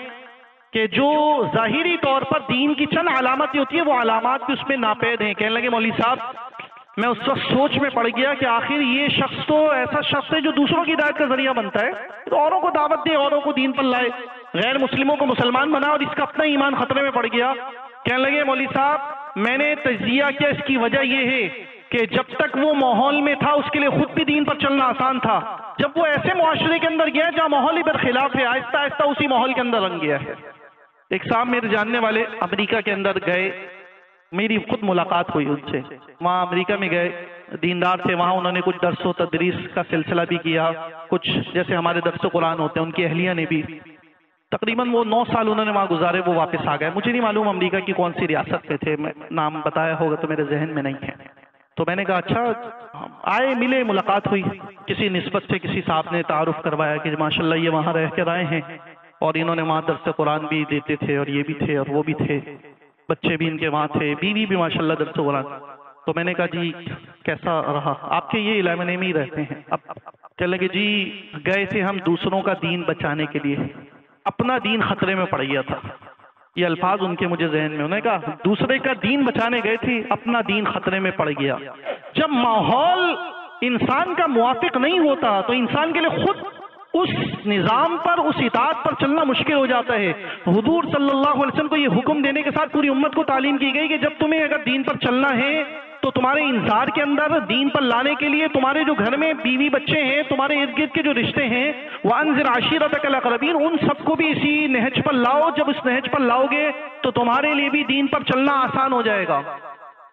کہ جو ظاہری طور پر دین کی چند علامتیں ہوتی ہیں وہ علامات بھی اس میں ناپید ہیں. کہنے لگے مولوی صاحب میں اس وقت سوچ میں پڑ گیا کہ آخر یہ شخص تو ایسا شخص ہے جو دوسروں کی ہدایت کا ذریعہ بنتا ہے، تو اوروں کو دعوت دے، اوروں کو دین پر لائے، غیر مسلموں کو مسلمان بنا، اور اس کا اپنا ایمان خطرے میں پڑ گیا۔ کہنے لگے مولوی صاحب میں نے تجزیہ کیا، اس کی وجہ یہ ہے کہ جب تک وہ ماحول میں تھا اس کے لیے خود بھی دین پر چلنا آسان تھا، جب وہ ایسے معاشرے کے اندر گیا جہاں ماحول ہی برخلاف ہے، آہستہ آہستہ اسی ماحول کے اندر رنگ گیا ہے۔ ایک صاحب میرے جاننے والے امریکہ کے اندر گئے، میری خود ملاقات ہوئی ان سے، وہاں امریکہ میں گئے، دیندار تھے، وہاں انہوں نے کچھ درس و تدریس کا سلسلہ بھی کیا، کچھ جیسے ہمارے درس قرآن ہوتے ہیں ان کی اہلیہ نے بھی، تقریباً وہ 9 سال انہوں نے وہاں گزارے، وہ واپس آ گئے۔ مجھے نہیں معلوم امریکہ کی کون سی ریاست میں تھے، نام بتایا ہوگا تو میرے ذہن میں نہیں ہے۔ تو میں نے کہا اچھا، آئے، ملے، ملاقات ہوئی، کسی نسبت سے کسی صاحب نے تعارف کروایا کہ ماشاءاللہ یہ وہاں رہ کر آئے ہیں اور انہوں نے وہاں درس قرآن بھی دیتے تھے اور یہ بھی تھے اور وہ بھی تھے، بچے بھی ان کے وہاں تھے، بیوی بھی ماشاءاللہ درس قرآن۔ تو میں نے کہا جی کیسا رہا، آپ کے یہ علاقے میں ہی رہتے ہیں؟ اب کہنے لگے جی گئے تھے ہم دوسروں کا دین بچانے کے لیے، اپنا دین خطرے میں پڑ گیا تھا۔ یہ الفاظ ان کے مجھے ذہن میں، انہوں نے کہا دوسرے کا دین بچانے گئے تھے، اپنا دین خطرے میں پڑ گیا۔ جب ماحول انسان کا موافق نہیں ہوتا تو انسان کے لیے خود اس نظام پر، اس اطاعت پر چلنا مشکل ہو جاتا ہے۔ حضور صلی اللہ علیہ وسلم کو یہ حکم دینے کے ساتھ پوری امت کو تعلیم کی گئی کہ جب تمہیں اگر دین پر چلنا ہے تو تمہارے انذار کے اندر دین پر لانے کے لیے تمہارے جو گھر میں بیوی بچے ہیں، تمہارے ارد گرد کے جو رشتے ہیں، وَأَنذِرْ عَشِيرَتَكَ الْأَقْرَبِينَ، ان سب کو بھی اسی نہج پر لاؤ۔ جب اس نہج پر لاؤ گے تو تمہارے لیے بھی دین پر چلنا آسان ہو جائے گا۔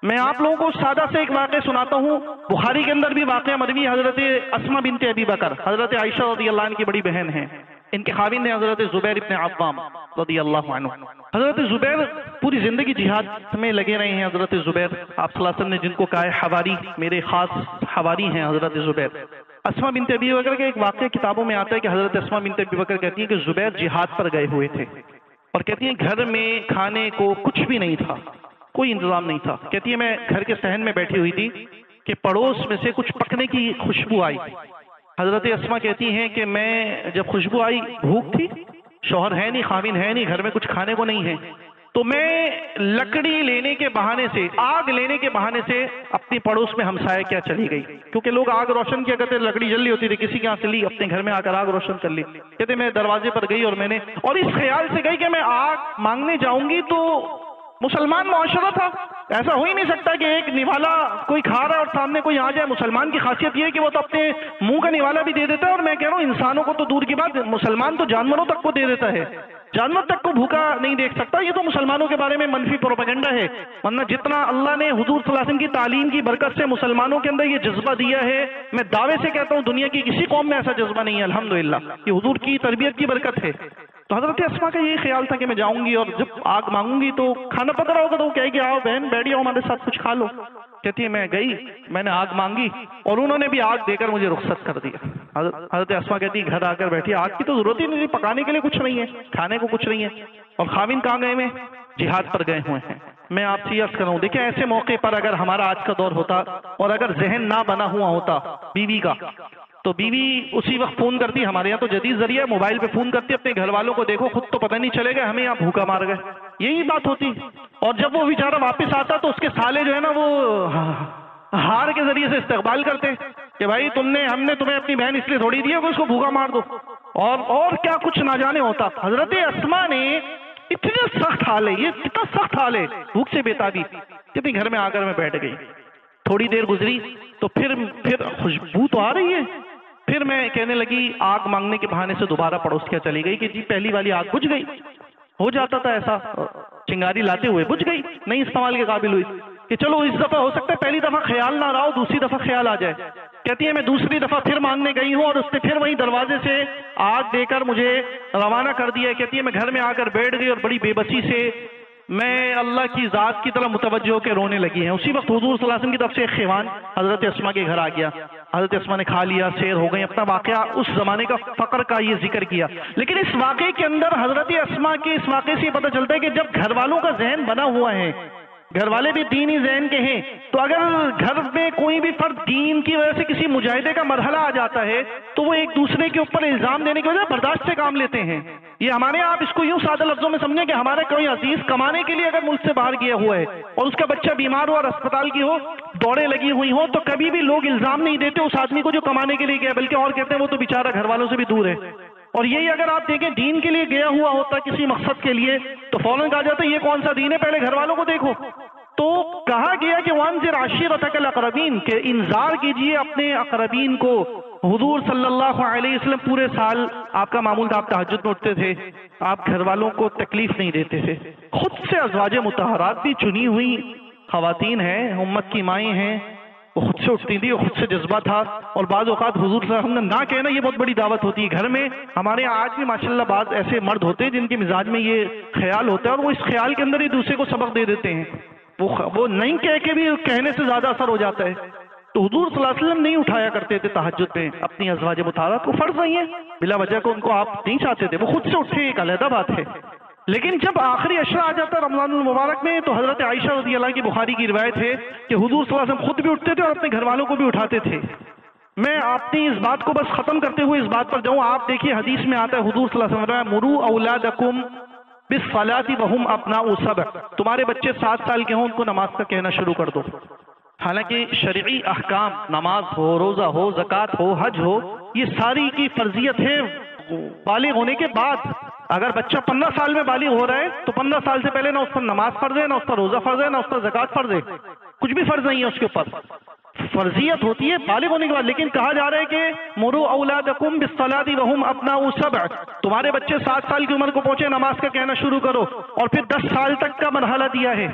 میں آپ لوگوں کو سادہ سے ایک واقعہ سناتا ہوں، بخاری کے اندر بھی واقعہ مروی، حضرت اسماء بنت ابی بکر حضرت عائشہ رضی اللہ عنہ کی بڑی بہن ہیں، ان کے خاوند ہیں حضرت زبیر ابن عوام رضی اللہ عنہ۔ حضرت زبیر پوری زندگی جہاد میں لگے رہے ہیں۔ حضرت زبیر آپ صلی اللہ علیہ وسلم نے جن کو کہا ہے حواری، میرے خاص حواری ہیں حضرت زبیر۔ اسماء بنت ابی بکر کا ایک واقعہ کتابوں میں آتا ہے کہ حضرت اسماء بنت ابی بکر کہتی ہیں کہ زبیر جہاد پر گئے ہوئے تھے اور کہتی ہیں گھر میں کھانے کو کچھ بھی نہیں تھا، کوئی انتظام نہیں تھا۔ کہتی ہے میں گھر کے صحن میں بیٹھی ہوئی تھی کہ پڑوس میں سے کچھ پکنے کی خوشبو آئی۔ حضرت اسماء کہتی ہیں کہ میں جب خوشبو آئی، بھوک تھی، شوہر ہے نہیں، خاوند ہے نہیں، گھر میں کچھ کھانے کو نہیں ہے، تو میں لکڑی لینے کے بہانے سے، آگ لینے کے بہانے سے اپنی پڑوس میں ہمسائے کیا چلی گئی، کیونکہ لوگ آگ روشن کیا کرتے، لکڑی جل رہی ہوتی تھی، کسی کے یہاں سے لی، اپنے گھر میں آ کر آگ روشن کر لی۔ کہتے میں دروازے پر گئی اور میں نے، اور اس خیال سے گئی کہ میں آگ مانگنے جاؤں گی تو مسلمان معاشرہ تھا، ایسا ہو ہی نہیں سکتا کہ ایک نوالا کوئی کھا رہا ہے اور سامنے کوئی آ جائے۔ مسلمان کی خاصیت یہ ہے کہ وہ تو اپنے منہ کا نوالا بھی دے دیتا ہے، اور میں کہہ رہا ہوں انسانوں کو تو دور کی بات، مسلمان تو جانوروں تک کو دے دیتا ہے، جانور تک کو بھوکا نہیں دیکھ سکتا۔ یہ تو مسلمانوں کے بارے میں منفی پروپیگنڈا ہے، ورنہ جتنا اللہ نے حضور صلی اللہ علیہ وسلم کی تعلیم کی برکت سے مسلمانوں کے اندر یہ جذبہ دیا ہے، میں دعوے سے کہتا ہوں دنیا کی کسی قوم میں ایسا جذبہ نہیں ہے الحمدللہ، یہ حضور کی تربیت کی برکت ہے۔ تو حضرت اسماء کا یہ خیال تھا کہ میں جاؤں گی اور جب آگ مانگوں گی تو کھانا پک رہا ہوگا تو وہ کہے گی آؤ بہن بیٹھ جاؤ ہمارے ساتھ کچھ کھا لو۔ کہتی ہے میں گئی، میں نے آگ مانگی اور انہوں نے بھی آگ دے کر مجھے رخصت کر دیا۔ حضرت اسماء کہتی گھر آ کر بیٹھی، آگ کی تو ضرورت ہی نہیں تھی، پکانے کے لیے کچھ نہیں ہے، کھانے کو کچھ نہیں ہے، اور خاوند کہاں گئے، میں جہاد پر گئے ہوئے ہیں۔ میں آپ سے عرض کروں، دیکھیں ایسے موقع پر اگر ہمارا آج کا دور ہوتا اور اگر ذہن نہ بنا ہوا ہوتا بیوی کا، تو بیوی اسی وقت فون کرتی، ہمارے یہاں تو جدید ذریعہ موبائل پہ فون کرتی اپنے گھر والوں کو، دیکھو خود تو پتہ نہیں چلے گا ہمیں یہاں بھوکا مار گئے، یہی بات ہوتی۔ اور جب وہ بیچارہ واپس آتا تو اس کے سالے جو ہے نا وہ ہار کے ذریعے سے استقبال کرتے کہ بھائی ہم نے تمہیں اپنی بہن اس لیے تھوڑی دی ہے کہ اس کو بھوکا مار دو، اور کیا کچھ نہ جانے ہوتا۔ حضرت اسماء نے اتنا سخت حال ہے، یہ کتنا سخت حال ہے، بھوک سے بیتابی، کتنی گھر میں آ کر میں بیٹھ گئی۔ تھوڑی دیر گزری تو پھر خوشبو تو آ رہی ہے، پھر میں کہنے لگی، آگ مانگنے کے بہانے سے دوبارہ پڑوس کیا چلی گئی کہ جی پہلی والی آگ بجھ گئی، ہو جاتا تھا ایسا، چنگاری لاتے ہوئے بجھ گئی، نہیں استعمال کے قابل ہوئی، کہ چلو اس دفعہ ہو سکتا ہے پہلی دفعہ خیال نہ رہا ہو، دوسری دفعہ خیال آ جائے۔ کہتی ہے میں دوسری دفعہ پھر مانگنے گئی ہوں اور اس نے پھر وہیں دروازے سے آگ دے کر مجھے روانہ کر دیا۔ کہتی ہے میں گھر میں آ کر بیٹھ گئی اور بڑی بے بسی سے میں اللہ کی ذات کی طرف متوجہ ہو کے رونے لگی ہیں۔ اسی وقت حضور صلی اللہ علیہ وسلم کی طرف سے ایک خیوان حضرت اسماء کے گھر آ گیا، حضرت اسماء نے کھا لیا، سیر ہو گئی، اپنا واقعہ اس زمانے کا فقر کا یہ ذکر کیا۔ لیکن اس واقعے کے اندر حضرت اسماء کے اس واقعے سے یہ پتہ چلتا ہے کہ جب گھر والوں کا ذہن بنا ہوا ہے، گھر والے بھی دینی ذہن کے ہیں، تو اگر گھر میں کوئی بھی فرد دین کی وجہ سے کسی مجاہدے کا مرحلہ آ جاتا ہے تو وہ ایک دوسرے کے اوپر الزام دینے کی وجہ برداشت سے کام لیتے ہیں. یہ ہمارے آپ اس کو یوں سادہ لفظوں میں سمجھیں کہ ہمارا کوئی عزیز کمانے کے لیے اگر ملک سے باہر گیا ہوا ہے اور اس کا بچہ بیمار ہو اور اسپتال کی ہو دوڑیں لگی ہوئی ہوں، تو کبھی بھی لوگ الزام نہیں دیتے اس آدمی کو جو کمانے کے لیے گیا، بلکہ اور کہتے ہیں وہ تو بیچارہ گھر والوں سے بھی دور ہے. اور یہی اگر آپ دیکھیں دین کے لیے گیا ہوا ہوتا کسی مقصد کے لیے تو فوراً کہا جاتا ہے یہ کون سا دین ہے، پہلے گھر والوں کو دیکھو. تو کہا گیا کہ وانذر عشیرتک الاقربین، کہ انذار کیجئے اپنے اقربین کو. حضور صلی اللہ علیہ وسلم پورے سال آپ کا معمول تھا، آپ تہجد میں اٹھتے تھے، آپ گھر والوں کو تکلیف نہیں دیتے تھے. خود سے ازواج مطہرات بھی چنی ہوئی خواتین ہیں، امت کی مائیں ہیں، وہ خود سے اٹھتی تھی اور خود سے جذبہ تھا. اور بعض اوقات حضور صلی اللہ علیہ وسلم نے نہ کہنا یہ بہت بڑی دعوت ہوتی ہے. گھر میں ہمارے آج بھی ماشاءاللہ بعض ایسے مرد ہوتے ہیں جن کے مزاج میں یہ خیال ہوتا ہے اور وہ اس خیال کے اندر ہی دوسرے کو سبق دے دیتے ہیں. وہ نہیں کہہ کے بھی کہنے سے زیادہ اثر ہو جاتا ہے. تو حضور صلی اللہ علیہ وسلم نہیں اٹھایا کرتے تھے تہجد میں اپنی ازواج مطہرات کو. فرض نہیں ہے بلا وجہ کو ان کو آپ نہیں چاہتے تھے، وہ خود سے اٹھے، ایک علیحدہ بات ہے. لیکن جب آخری عشرہ آ جاتا ہے رمضان المبارک میں تو حضرت عائشہ رضی اللہ کی بخاری کی روایت ہے کہ حضور صلی اللہ علیہ وسلم خود بھی اٹھتے تھے اور اپنے گھر والوں کو بھی اٹھاتے تھے. میں اپنی اس بات کو بس ختم کرتے ہوئے اس بات پر جاؤں. آپ دیکھیے حدیث میں آتا ہے حضور صلی اللہ علیہ وسلم مروا اولادکم بالصلاۃ وهم ابناء سبع، تمہارے بچے 7 سال کے ہوں ان کو نماز کا کہنا شروع کر دو. حالانکہ شرعی احکام، نماز ہو، روزہ ہو، زکوٰۃ ہو، حج ہو، یہ ساری کی فرضیت ہے بالغ ہونے کے بعد. اگر بچہ 15 سال میں بالغ ہو رہا ہے تو 15 سال سے پہلے نہ اس پر نماز فرض ہے، نہ اس پر روزہ فرض ہے، نہ اس پر زکوٰۃ فرض ہے، کچھ بھی فرض نہیں ہے اس کے اوپر. فرضیت ہوتی ہے بالغ ہونے کے بعد. لیکن کہا جا رہا ہے کہ مروا اولادکم بالصلاۃ وهم ابناء سبع، تمہارے بچے 7 سال کی عمر کو پہنچے نماز کا کہنا شروع کرو. اور پھر 10 سال تک کا مرحلہ دیا ہے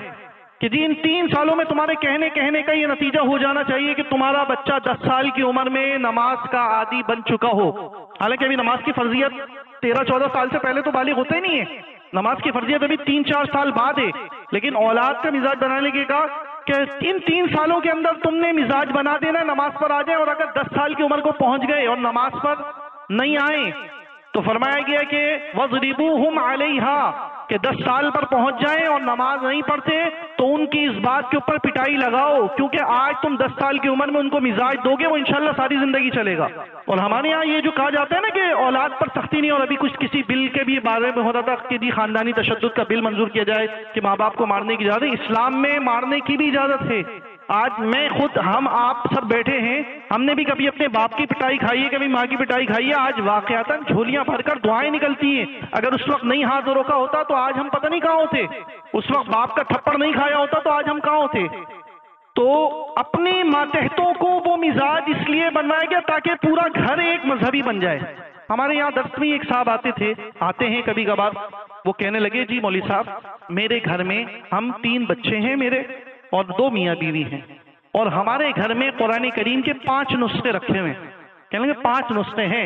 کہ جی ان 3 سالوں میں تمہارے کہنے کا یہ نتیجہ ہو جانا چاہیے کہ تمہارا بچہ 10 سال کی عمر میں نماز کا عادی بن چکا ہو. حالانکہ ابھی نماز کی فرضیت 13-14 سال سے پہلے تو بالغ ہوتا ہی نہیں ہے، نماز کی فرضیت ابھی 3-4 سال بعد ہے. لیکن اولاد کا مزاج بنانے کے کہا کہ ان 3 سالوں کے اندر تم نے مزاج بنا دینا نماز پر آ جائے. اور اگر 10 سال کی عمر کو پہنچ گئے اور نماز پر نہیں آئے تو فرمایا گیا کہ وَضْرِبُوهُمْ عَلَيْهَا، کہ 10 سال پر پہنچ جائیں اور نماز نہیں پڑھتے تو ان کی اس بات کے اوپر پٹائی لگاؤ، کیونکہ آج تم 10 سال کی عمر میں ان کو مزاج دو گے وہ انشاءاللہ ساری زندگی چلے گا. اور ہمارے یہاں یہ جو کہا جاتا ہے نا کہ اولاد پر سختی نہیں، اور ابھی کچھ کسی بل کے بھی بارے میں ہوتا تھا کہ جی خاندانی تشدد کا بل منظور کیا جائے کہ ماں باپ کو مارنے کی اجازت ہے. اسلام میں مارنے کی بھی اجازت ہے. آج میں خود، ہم آپ سب بیٹھے ہیں، ہم نے بھی کبھی اپنے باپ کی پٹائی کھائی ہے، کبھی ماں کی پٹائی کھائی ہے. آج واقعاتاً جھولیاں بھر کر دعائیں نکلتی ہیں. اگر اس وقت نہیں ہاتھ روکا ہوتا تو آج ہم پتہ نہیں کہاں ہوتے. اس وقت باپ کا تھپڑ نہیں کھایا ہوتا تو آج ہم کہاں ہوتے. تو اپنے ماتحتوں کو وہ مزاج اس لیے بنوایا گیا تاکہ پورا گھر ایک مذہبی بن جائے. ہمارے یہاں درس میں ایک صاحب آتے ہیں کبھی کبھار، وہ کہنے لگے جی مولوی صاحب میرے گھر میں ہم 3 بچے ہیں میرے اور 2 میاں بیوی ہیں، اور ہمارے گھر میں قرآن کریم کے 5 نسخے رکھے ہوئے ہیں. کہنے لگے 5 نسخے ہیں،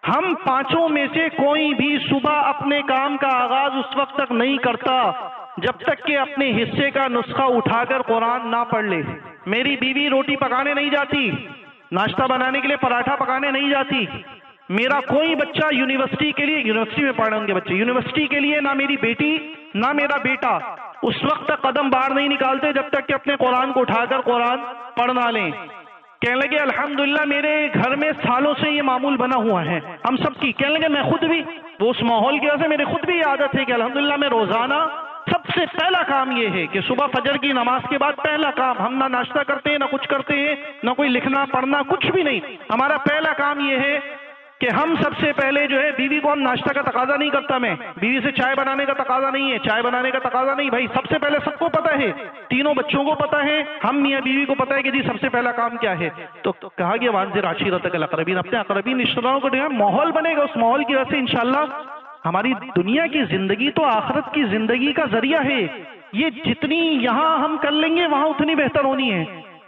ہم 5 میں سے کوئی بھی صبح اپنے کام کا آغاز اس وقت تک نہیں کرتا جب تک کہ اپنے حصے کا نسخہ اٹھا کر قرآن نہ پڑھ لے. میری بیوی روٹی پکانے نہیں جاتی، ناشتہ بنانے کے لیے پراٹھا پکانے نہیں جاتی. میرا کوئی بچہ یونیورسٹی کے لیے، یونیورسٹی میں پڑھ رہے ہیں ان کے بچے، یونیورسٹی کے لیے نہ میری بیٹی نہ میرا بیٹا اس وقت تک قدم باہر نہیں نکالتے جب تک کہ اپنے قرآن کو اٹھا کر قرآن پڑھ نہ لیں. کہنے لگے الحمدللہ میرے گھر میں سالوں سے یہ معمول بنا ہوا ہے ہم سب کی. کہنے لگے میں خود بھی، وہ اس ماحول کی وجہ سے میرے خود بھی یہ عادت ہے کہ الحمدللہ میں روزانہ سب سے پہلا کام یہ ہے کہ صبح فجر کی نماز کے بعد پہلا کام، ہم نہ ناشتہ کرتے ہیں نہ کچھ کرتے ہیں نہ کوئی لکھنا پڑھنا کچھ بھی نہیں. ہمارا پہلا کام یہ ہے کہ ہم سب سے پہلے جو ہے بیوی کو ہم ناشتہ کا تقاضا نہیں کرتا، میں بیوی سے چائے بنانے کا تقاضا نہیں ہے، چائے بنانے کا تقاضا نہیں. بھائی سب سے پہلے سب کو پتہ ہے، 3 بچوں کو پتہ ہے، ہم میاں بیوی کو پتہ ہے کہ جی سب سے پہلا کام کیا ہے. تو کہا گیا وانذر عشیرتک الاقربین، اپنے اقربین رشتہ داروں کو ماحول بنے گا. اس ماحول کی وجہ سے انشاءاللہ ہماری دنیا کی زندگی تو آخرت کی زندگی کا ذریعہ ہے. یہ جتنی یہاں ہم کر لیں گے وہاں اتنی بہتر ہونی ہے.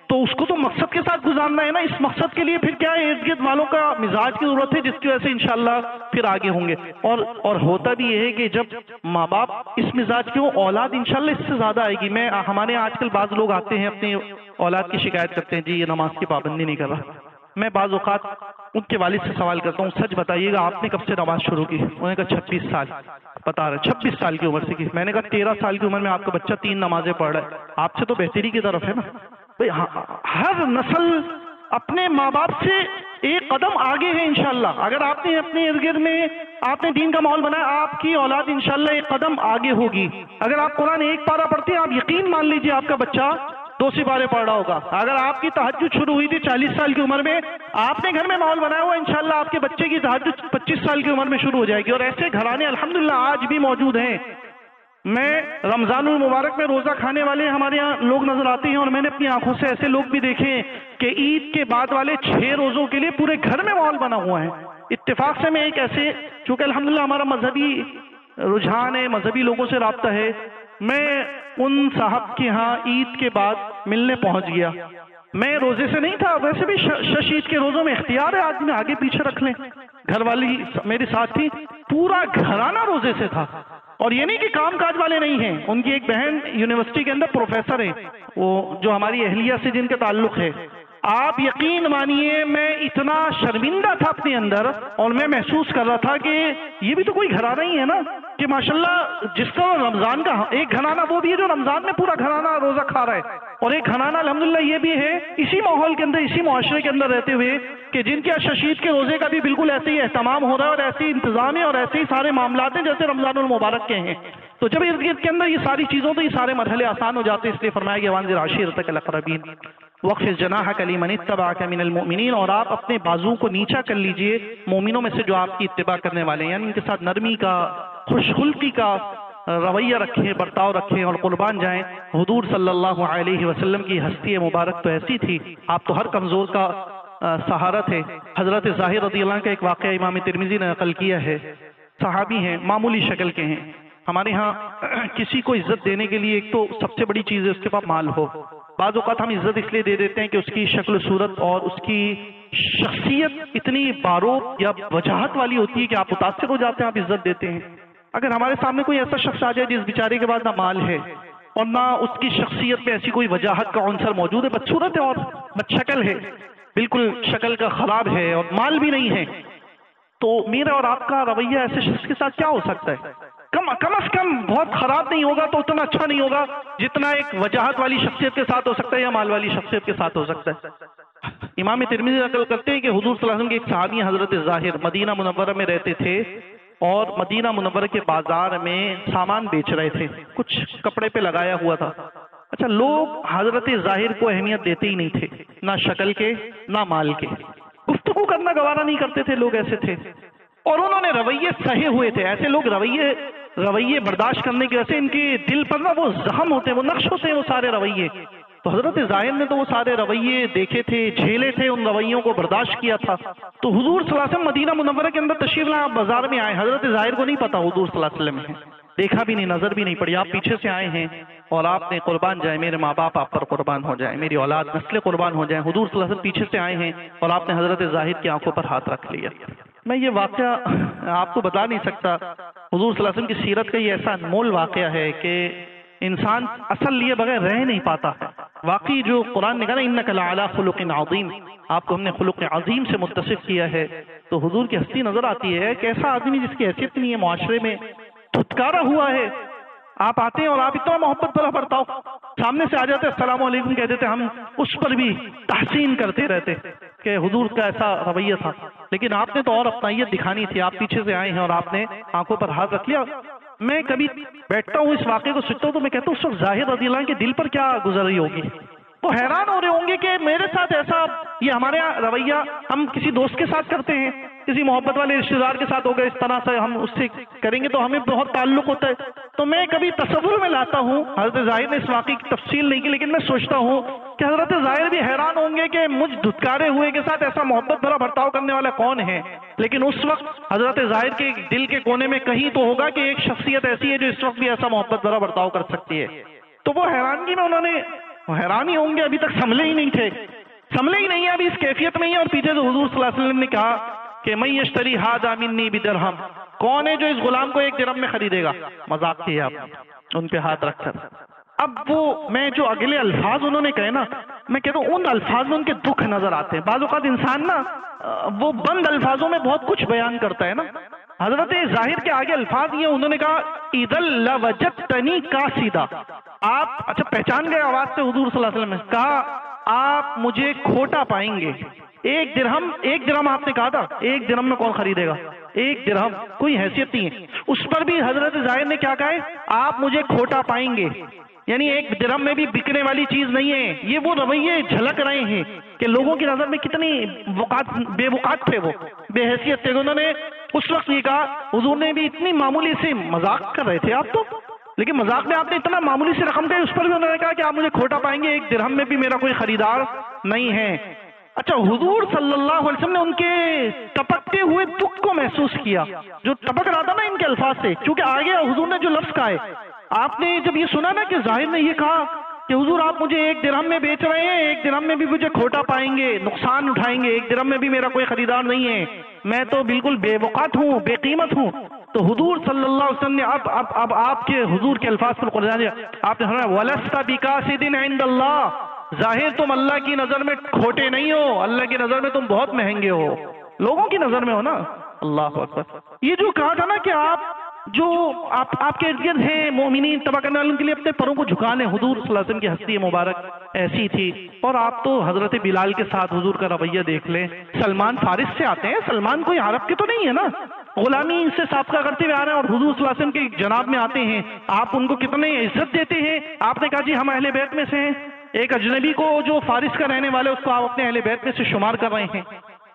تو اس کو تو مقصد کے ساتھ گزارنا ہے نا. اس مقصد کے لیے پھر کیا ہے، ارد گرد والوں کا مزاج کی ضرورت ہے جس کی وجہ سے انشاءاللہ پھر آگے ہوں گے. اور ہوتا بھی یہ ہے کہ جب ماں باپ اس مزاج کے ہوں اولاد انشاءاللہ اس سے زیادہ آئے گی. ہمارے آج کل بعض لوگ آتے ہیں اپنی اولاد کی شکایت کرتے ہیں جی یہ نماز کی پابندی نہیں کر رہا. میں بعض اوقات ان کے والد سے سوال کرتا ہوں سچ بتائیے گا آپ نے کب سے نماز شروع کی؟ انہوں نے کہا 26 سال. بتا رہا 26 سال کی عمر سے کی. میں نے کہا 13 سال کی عمر میں آپ کا بچہ 3 نمازیں پڑھ رہا ہے، آپ سے تو بہتری کی طرف ہے نا. ہر نسل اپنے ماں باپ سے ایک قدم آگے ہے انشاءاللہ. اگر آپ نے اپنے ارد گرد میں آپ نے دین کا ماحول بنایا، آپ کی اولاد انشاءاللہ ایک قدم آگے ہوگی. اگر آپ قرآن ایک پارہ پڑھتے ہیں، آپ یقین مان لیجئے آپ کا بچہ 2 سپارے پڑھ رہا ہوگا. اگر آپ کی تہجد شروع ہوئی تھی 40 سال کی عمر میں، آپ نے گھر میں ماحول بنایا ہوا، انشاءاللہ آپ کے بچے کی تہجد 25 سال کی عمر میں شروع ہو جائے گی. اور ایسے گھرانے الحمدللہ آج بھی موجود ہیں. میں رمضان المبارک میں روزہ کھانے والے ہمارے یہاں لوگ نظر آتے ہیں، اور میں نے اپنی آنکھوں سے ایسے لوگ بھی دیکھے ہیں کہ عید کے بعد والے 6 روزوں کے لیے پورے گھر میں ماحول بنا ہوا ہے. اتفاق سے میں ایک ایسے، چونکہ الحمدللہ ہمارا مذہبی رجحان ہے، مذہبی لوگوں سے رابطہ ہے، میں ان صاحب کے ہاں عید کے بعد ملنے پہنچ گیا. میں روزے سے نہیں تھا، ویسے بھی شش عید کے روزوں میں اختیار ہے آدمی آگے پیچھے رکھ لیں. گھر والی میرے ساتھ تھی، پورا گھرانہ روزے سے تھا. اور یہ نہیں کہ کام کاج والے نہیں ہیں، ان کی ایک بہن یونیورسٹی کے اندر پروفیسر ہے، وہ جو ہماری اہلیہ سے جن کے تعلق ہے. آپ یقین مانیے میں اتنا شرمندہ تھا اپنے اندر، اور میں محسوس کر رہا تھا کہ یہ بھی تو کوئی گھرانہ ہی ہے نا، کہ ماشاءاللہ جس کا رمضان کا ایک گھرانہ وہ بھی ہے جو رمضان میں پورا گھرانہ روزہ کھا رہا ہے، اور ایک گھرانہ الحمدللہ یہ بھی ہے اسی ماحول کے اندر، اسی معاشرے کے اندر رہتے ہوئے، کہ جن کے ششید کے روزے کا بھی بالکل ایسے ہی اہتمام ہو رہا ہے، اور ایسے ہی انتظام ہے، اور ایسے ہی سارے معاملات ہیں جیسے رمضان المبارک کے ہیں. تو جب ارد گرد کے اندر یہ ساری چیزوں تو یہ سارے مرحلے آسان ہو جاتے ہیں. اس لیے فرمایا کہ وانذر عشیرتک الاقربین واخفض جناحک لمن اتبعک من المؤمنین، اور آپ اپنے بازو کو نیچا کر لیجئے مومنوں میں سے جو آپ کی اتباع کرنے والے ہیں، یعنی ان کے ساتھ نرمی کا، خوش خلقی کا رویہ رکھیں، برتاؤ رکھیں، اور قربان جائیں. حضور صلی اللہ علیہ وسلم کی ہستی مبارک تو ایسی تھی، آپ تو ہر کمزور کا سہارا تھے. حضرت ظاہر رضی اللہ عنہ کا ایک واقعہ امام ترمذی نے نقل کیا ہے. صحابی ہیں، معمولی شکل کے ہیں. ہمارے ہاں کسی کو عزت دینے کے لیے ایک تو سب سے بڑی چیز ہے اس کے پاس مال ہو. بعض اوقات ہم عزت اس لیے دے دیتے ہیں کہ اس کی شکل و صورت اور اس کی شخصیت اتنی باروق یا وجاہت والی ہوتی ہے کہ آپ متاثر ہو جاتے ہیں، آپ عزت دیتے ہیں. اگر ہمارے سامنے کوئی ایسا شخص آ جائے جس بیچارے کے پاس نہ مال ہے اور نہ اس کی شخصیت میں ایسی کوئی وجاہت کا عنصر موجود ہے، بدصورت ہے اور بدشکل ہے، بالکل شکل کا خراب ہے اور مال بھی نہیں ہے، تو میرا اور آپ کا رویہ ایسے شخص کے ساتھ کیا ہو سکتا ہے؟ کم از کم بہت خراب نہیں ہوگا تو اتنا اچھا نہیں ہوگا جتنا ایک وجاہت والی شخصیت کے ساتھ ہو سکتا ہے یا مال والی شخصیت کے ساتھ ہو سکتا ہے. امام ترمذی نقل کرتے ہیں کہ حضور صلی اللہ علیہ وسلم کے ایک صحابی حضرت ظاہر مدینہ منورہ میں رہتے تھے، اور مدینہ منورہ کے بازار میں سامان بیچ رہے تھے، کچھ کپڑے پہ لگایا ہوا تھا. اچھا، لوگ حضرت ظاہر کو اہمیت دیتے ہی نہیں تھے، نہ شکل کے نہ مال کے. گفتگو کرنا گوارا نہیں کرتے تھے لوگ، ایسے تھے. اور انہوں نے رویے سہے ہوئے تھے. ایسے لوگ رویے برداشت کرنے کی وجہ سے ان کے دل پر نا وہ زخم ہوتے ہیں، وہ نقش ہوتے ہیں، وہ سارے رویے. تو حضرت ظاہر نے تو وہ سارے رویے دیکھے تھے، جھیلے تھے، ان رویوں کو برداشت کیا تھا. تو حضور صلی اللہ علیہ وسلم مدینہ منورہ کے اندر تشریف لائے، آپ بازار میں آئے. حضرت ظاہر کو نہیں پتا حضور صلی اللہ علیہ وسلم ہے، دیکھا بھی نہیں، نظر بھی نہیں پڑی. آپ پیچھے سے آئے ہیں اور آپ نے قربان جائے میرے ماں باپ آپ پر قربان ہو جائیں، میری اولاد نسل قربان ہو جائیں. حضور صلی اللہ علیہ وسلم پیچھے سے آئے ہیں اور آپ نے حضرت ظاہر کی آنکھوں پر ہاتھ رکھ لیا. میں یہ واقعہ آپ کو بتا نہیں سکتا. حضور صلی اللہ علیہ وسلم کی سیرت کا یہ ایسا انمول واقعہ ہے کہ انسان اصل لیے بغیر رہ نہیں پاتا. واقعی جو قرآن نے کہا نا انک لعلی خلق عظیم، آپ کو ہم نے خلق عظیم سے متصف کیا ہے، تو حضور کی ہستی نظر آتی ہے کہ ایسا آدمی جس کی حیثیت نہیں ہے، معاشرے میں دھتکارا ہوا ہے. آپ آتے ہیں اور آپ اتنا محبت بھرا برتاؤ، سامنے سے آ جاتے السلام علیکم کہہ دیتے، ہم اس پر بھی تحسین کرتے رہتے کہ حضور کا ایسا رویہ تھا. لیکن آپ نے تو اور اپنائیت دکھانی تھی. آپ پیچھے سے آئے ہیں اور آپ نے آنکھوں پر ہاتھ رکھ لیا. میں کبھی بیٹھتا ہوں اس واقعے کو سنتا ہوں تو میں کہتا ہوں اس وقت ظاہر رضی اللہ عنہ کے دل پر کیا گزر رہی ہوگی. وہ حیران ہو رہے ہوں گے کہ میرے ساتھ ایسا، یہ ہمارے یہاں رویہ ہم کسی دوست کے ساتھ کرتے ہیں، کسی محبت والے رشتے دار کے ساتھ ہوگا، اس طرح سے ہم اس سے کریں گے تو ہمیں بہت تعلق ہوتا ہے. تو میں کبھی تصور میں لاتا ہوں، حضرت ظاہر نے اس واقعے کی تفصیل نہیں کی، لیکن میں سوچتا ہوں کہ حضرت ظاہر بھی حیران ہوں گے کہ مجھ دھتکارے ہوئے کے ساتھ ایسا محبت بھرا برتاؤ کرنے والا کون ہے. لیکن اس وقت حضرت ظاہر کے دل کے کونے میں کہیں تو ہوگا کہ ایک شخصیت ایسی ہے جو اس وقت بھی ایسا محبت بھرا برتاؤ کر سکتی ہے. تو وہ حیرانگی میں انہوں نے حیران ہی ہوں گے، ابھی تک سنبھلے ہی نہیں تھے، سنبھلے ہی نہیں ہے، ابھی اس کیفیت میں ہی ہے. اور پیچھے سے حضور صلی اللہ علیہ وسلم نے کہا کہ من یشتری ھذا منی بدرہم، کون ہے جو اس غلام کو 1 درہم میں خریدے گا. مذاق کیا آپ ان پہ ہاتھ رکھ کر. اب وہ میں جو اگلے الفاظ انہوں نے کہے نا، میں کہتا ہوں ان الفاظ میں ان کے دکھ نظر آتے ہیں. بعض اوقات انسان نا وہ بند الفاظوں میں بہت کچھ بیان کرتا ہے نا. حضرت ظاہر کے آگے الفاظ یہ انہوں نے کہا اذا لوجدتنی قاصدا. آپ اچھا پہچان گئے آواز سے حضور صلی اللہ علیہ وسلم نے کہا آپ مجھے کھوٹا پائیں گے. ایک درہم آپ نے کہا تھا، ایک درہم میں کون خریدے گا؟ ایک درہم کوئی حیثیت نہیں ہے. اس پر بھی حضرت زاہد نے کیا کہا ہے؟ آپ مجھے کھوٹا پائیں گے. یعنی ایک درہم میں بھی بکنے والی چیز نہیں ہے. یہ وہ رویے جھلک رہے ہیں کہ لوگوں کی نظر میں کتنی بے وقات تھے، وہ بے حیثیت تھے. انہوں نے اس وقت یہ کہا، حضور نے بھی اتنی معمولی سے مذاق کر رہے تھے آپ تو، لیکن مذاق میں آپ نے اتنا معمولی سے رقم کہی، اس پر بھی انہوں نے کہا کہ آپ مجھے کھوٹا پائیں گے، ایک درہم میں بھی میرا کوئی خریدار نہیں ہے. اچھا، حضور صلی اللہ علیہ وسلم نے ان کے ٹپکتے ہوئے دکھ کو محسوس کیا، جو ٹپک رہا تھا نا ان کے الفاظ سے، کیونکہ آگے حضور نے جو لفظ کہا ہے، آپ نے جب یہ سنا نا کہ ظاہر نے یہ کہا کہ حضور آپ مجھے ایک درہم میں بیچ رہے ہیں، ایک درہم میں بھی مجھے کھوٹا پائیں گے، نقصان اٹھائیں گے، ایک درہم میں بھی میرا کوئی خریدار نہیں ہے، میں تو بالکل بے وقت ہوں، بے قیمت ہوں. تو حضور صلی اللہ علیہ وسلم نے اب آپ کے حضور کے الفاظ پر قرآن آپ نے فرمایا وَلَسْتَ بِكَاسِدٍ عِنْدَ اللَّهِ، ظاہر تم اللہ کی نظر میں کھوٹے نہیں ہو، اللہ کی نظر میں تم بہت مہنگے ہو، لوگوں کی نظر میں ہو نا. اللہ اکبر. یہ جو کہا تھا نا کہ آپ کے ارد گرد ہیں مومنین تباہ کرنے والوں کے لیے اپنے پروں کو جھکانے، حضور صلی اللہ علیہ وسلم کی ہستی مبارک ایسی تھی. اور آپ تو حضرت بلال کے ساتھ حضور کا رویہ دیکھ لیں. سلمان فارس سے آتے ہیں، سلمان کوئی عرب کے تو نہیں ہے نا، غلامی سے سابقہ کرتے ہوئے آ رہے ہیں، اور حضور صلی اللہ علیہ وسلم کے جناب میں آتے ہیں. آپ ان کو کتنے عزت دیتے ہیں. آپ نے کہا جی ہم اہل بیت میں سے ہیں. ایک اجنبی کو جو فارس کا رہنے والے اس کو آپ اپنے اہل بیت میں سے شمار کر رہے ہیں.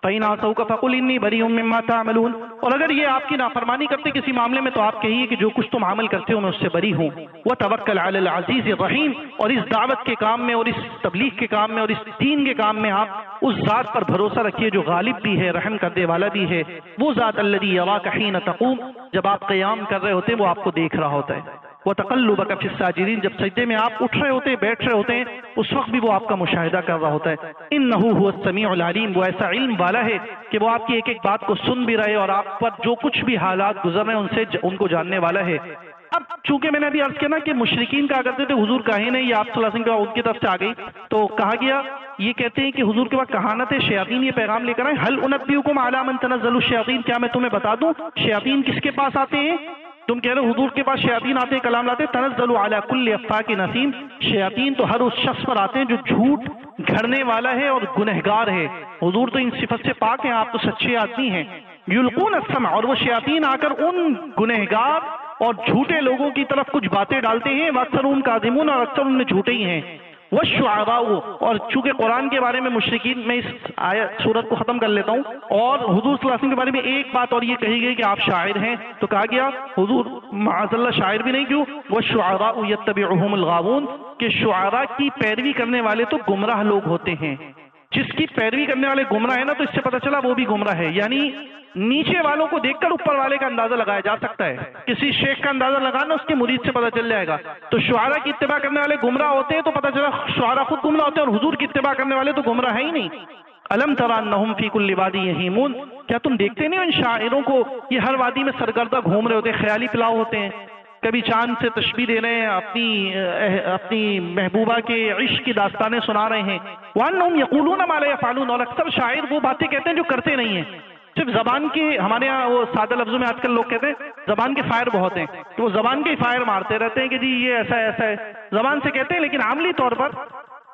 فَإِنْ عَصَوْكَ فَقُلْ إِنِّي بَرِيءٌ مِّمَّا تَعْمَلُونَ. اور اگر یہ آپ کی نافرمانی کرتے کسی معاملے میں تو آپ کہیے کہ جو کچھ تم عمل کرتے ہو میں اس سے بری ہوں. وَتَوَكَّلْ عَلَى الْعَزِيزِ الرَّحِيمِ. اور اس دعوت کے کام میں اور اس تبلیغ کے کام میں اور اس دین کے کام میں آپ اس ذات پر بھروسہ رکھیے جو غالب بھی ہے، رحم کرنے والا بھی ہے. وہ ذات الذی یراک حین تقوم، جب آپ قیام کر رہے ہوتے ہیں وہ آپ کو دیکھ رہا ہوتا ہے. وَتَقَلُّبَكَ فِي السَّاجِدِينَ، جب سجدے میں آپ اٹھ رہے ہوتے ہیں، بیٹھ رہے ہوتے ہیں، اس وقت بھی وہ آپ کا مشاہدہ کر رہا ہوتا ہے. إِنَّهُ هُوَ السَّمِيعُ الْعَلِيمُ، وہ ایسا علم والا ہے کہ وہ آپ کی ایک ایک بات کو سن بھی رہے اور آپ پر جو کچھ بھی حالات گزر رہے ہیں ان کو جاننے والا ہے. اب چونکہ میں نے ابھی عرض کیا نا کہ مشرکین کہا کرتے تھے حضور کہیں نہیں، یہ آپ صلی اللہ علیہ وسلم ان کی طرف سے آ گئی تو کہا گیا، یہ کہتے ہیں کہ حضور کے بعد کہانت ہے شیاطین یہ پیغام لے کر آئے. هل أنبئكم على من تنزل الشياطين، کیا میں تمہیں بتا دوں شیاطین کس کے پاس آتے ہیں؟ تم کہہ رہے ہو حضور کے پاس شیاطین آتے ہیں، کلام لاتے ہیں. تنزل على كل افاک نسیم، شیاطین تو ہر اس شخص پر آتے ہیں جو جھوٹ گھڑنے والا ہے اور گنہگار ہے. حضور تو ان صفت سے پاک ہیں، آپ تو سچے آدمی ہیں. یلقون السمع، اور وہ شیاطین آ کر ان گنہگار اور جھوٹے لوگوں کی طرف کچھ باتیں ڈالتے ہیں. واکثرهم کاذبون، اور اکثر ان میں جھوٹے ہی ہیں. والشعراء، اور چونکہ قرآن کے بارے میں مشرکین، میں اس آیت سورت کو ختم کر لیتا ہوں. اور حضور صلی اللہ علیہ وسلم کے بارے میں ایک بات اور یہ کہی گئی کہ آپ شاعر ہیں، تو کہا گیا حضور معاذ اللہ شاعر بھی نہیں. کیوں؟ والشعراء یتبعهم الغاوون، کہ شعراء کی پیروی کرنے والے تو گمراہ لوگ ہوتے ہیں. جس کی پیروی کرنے والے گمراہ ہے نا، تو اس سے پتہ چلا وہ بھی گمراہ ہے. یعنی نیچے والوں کو دیکھ کر اوپر والے کا اندازہ لگایا جا سکتا ہے. کسی شیخ کا اندازہ لگانا اس کے مرید سے پتہ چل جائے گا. تو شعراء کی اتباع کرنے والے گمراہ ہوتے ہیں، تو پتہ چلا شعراء خود گمراہ ہوتے ہیں، اور حضور کی اتباع کرنے والے تو گمراہ ہے ہی نہیں. الم تر انہم فی کل وادی یہیمون، کیا تم دیکھتے نہیں ان شاعروں کو، یہ ہر وادی میں سرگردہ گھوم رہے ہوتے ہیں، خیالی پلاؤ ہوتے ہیں. کبھی چاند سے تشبیہ دے رہے ہیں، اپنی محبوبہ کے عشق کی داستانیں سنا رہے ہیں. وَأَنَّهُمْ يَقُولُونَ مَا لَا يَفْعَلُونَ، اور اکثر شاعر وہ باتیں کہتے ہیں جو کرتے نہیں ہیں. صرف زبان کے، ہمارے ہاں وہ سادہ لفظوں میں آج کل لوگ کہتے ہیں زبان کے فائر بہت ہیں، تو وہ زبان کے فائر مارتے رہتے ہیں کہ جی یہ ایسا ایسا ہے، زبان سے کہتے ہیں، لیکن عملی طور پر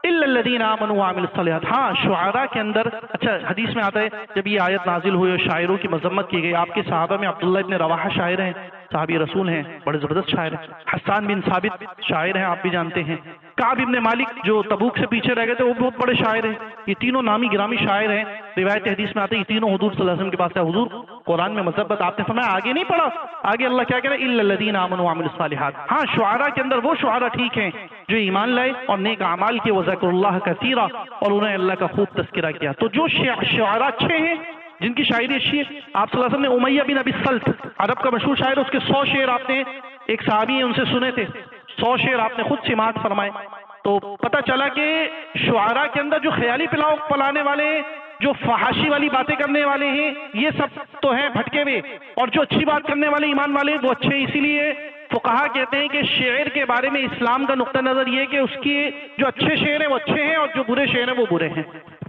إِلَّا الَّذِينَ آمَنُوا وَعَمِلُوا الصَّالِحَاتِ. ہاں شعراء کے اندر، اچھا حدیث میں آتا ہے جب یہ آیت نازل ہوئی اور شاعروں کی مذمت کی گئی، آپ کے صحابہ میں عبداللہ ابن رواحہ شاعر ہیں، صحابی رسول ہیں، بڑے زبردست شاعر ہیں. حسان بن ثابت شاعر ہیں، آپ بھی جانتے ہیں. کعب ابن مالک جو تبوک سے پیچھے رہ گئے تھے وہ بہت بڑے شاعر ہیں. یہ تینوں نامی گرامی شاعر ہیں. روایت حدیث میں آتے ہیں یہ تینوں حضور صلی اللہ علیہ وسلم کے پاس ہے. حضور قرآن میں مذمت آپ نے فرمایا، آگے نہیں پڑھا، آگے اللہ کیا کہہ رہا ہے، الا الذین آمنوا وعملوا الصالحات. ہاں شعراء کے اندر وہ شعراء ٹھیک ہیں جو ایمان لائے اور نیک اعمال کیے، وذکر اللہ کثیرا، اور انہوں نے اللہ کا خوب تذکرہ کیا. تو جو شعراء اچھے ہیں، جن کی شاعری اچھی ہے، آپ صلی اللہ علیہ وسلم نے امیہ بن ابی سلط، عرب کا مشہور شاعر، اس کے 100 شعر آپ نے، ایک صحابی ہیں ان سے سنے تھے، 100 شعر آپ نے خود سماعت فرمائے. تو پتہ چلا کہ شعراء کے اندر جو خیالی پلاؤ پلانے والے، جو فحاشی والی باتیں کرنے والے ہیں، یہ سب تو ہیں بھٹکے ہوئے، اور جو اچھی بات کرنے والے ایمان والے وہ اچھے. اسی لیے فقہا کہتے ہیں کہ شعر کے بارے میں اسلام کا نقطہ نظر یہ ہے کہ اس کی جو اچھے شعر ہیں وہ اچھے ہیں اور جو برے شعر ہیں وہ برے ہیں.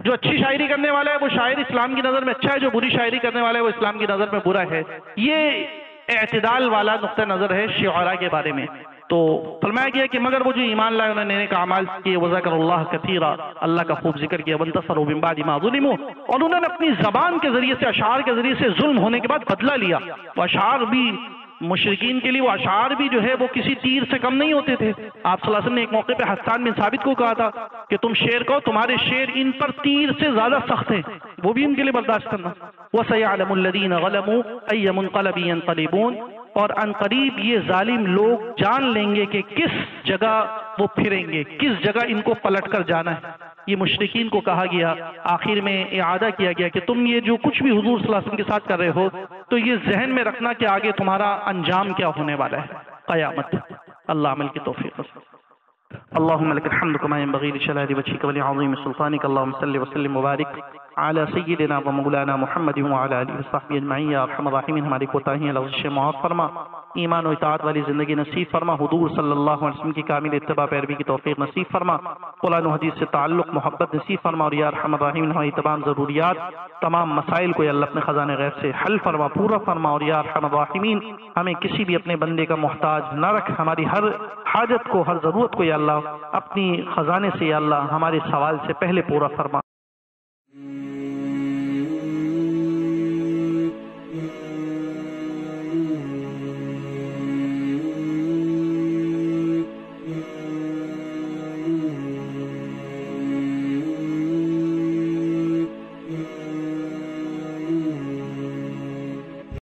جو اچھی شاعری کرنے والا ہے وہ شاعر اسلام کی نظر میں اچھا ہے، جو بری شاعری کرنے والا ہے وہ اسلام کی نظر میں برا ہے. یہ اعتدال والا نقطہ نظر ہے شعراء کے بارے میں. تو فرمایا گیا کہ مگر وہ جو ایمان لائے انہوں نے نیک اعمال کیے وذکر اللہ کثیرا، اللہ کا خوب ذکر کیا، وانتصروا من بعد ما ظلموا، اور انہوں نے اپنی زبان کے ذریعے سے، اشعار کے ذریعے سے ظلم ہونے کے بعد بدلہ لیا۔ وہ اشعار بھی مشرکین کے لیے، وہ اشعار بھی جو ہے وہ کسی تیر سے کم نہیں ہوتے تھے۔ آپ صلی اللہ علیہ وسلم نے ایک موقع پہ حسان بن ثابت کو کہا تھا کہ تم شعر کہو، تمہارے شعر ان پر تیر سے زیادہ سخت ہیں، وہ بھی ان کے لیے برداشت کرنا۔ وَسَيَعْلَمُ الَّذِينَ غَلَمُوا أَيَّ مُنْقَلَبٍ يَنْقَلِبُونَ، اور ان قریب یہ ظالم لوگ جان لیں گے کہ کس جگہ وہ پھریں گے، کس جگہ ان کو پلٹ کر جانا ہے۔ یہ مشرکین کو کہا گیا، آخر میں اعادہ کیا گیا کہ تم یہ جو کچھ بھی حضور صلی اللہ علیہ وسلم کے ساتھ کر رہے ہو تو یہ ذہن میں رکھنا کہ آگے تمہارا انجام کیا ہونے والا ہے، قیامت۔ اللہ عمل کی توفیق۔ اللهم لك الحمد كما ينبغي لجلال وجهك ولعظيم سلطانك، اللهم صل وسلم وبارك على سيدنا ومولانا محمد وعلى آله وصحبه اجمعین۔ یا ارحم الراحمین، ہماری کوتاہیاں لفظ معاف فرما، ایمان و اطاعت والی زندگی نصیب فرما، حضور صلی اللہ علیہ وسلم کی کامل اتباع پیروی کی توفیق نصیب فرما، قرآن و حدیث سے تعلق محبت نصیب فرما، اور یا ارحم الراحمین ہماری تمام ضروریات، تمام مسائل کو یا اللہ اپنے خزانے غیب سے حل فرما، پورا فرما، اور یا ارحم الراحمین ہمیں کسی بھی اپنے بندے کا محتاج نہ رکھ، ہماری ہر حاجت کو، ہر ضرورت کو یا اللہ اپنی خزانے سے یا اللہ ہمارے سوال سے پہلے پورا فرما۔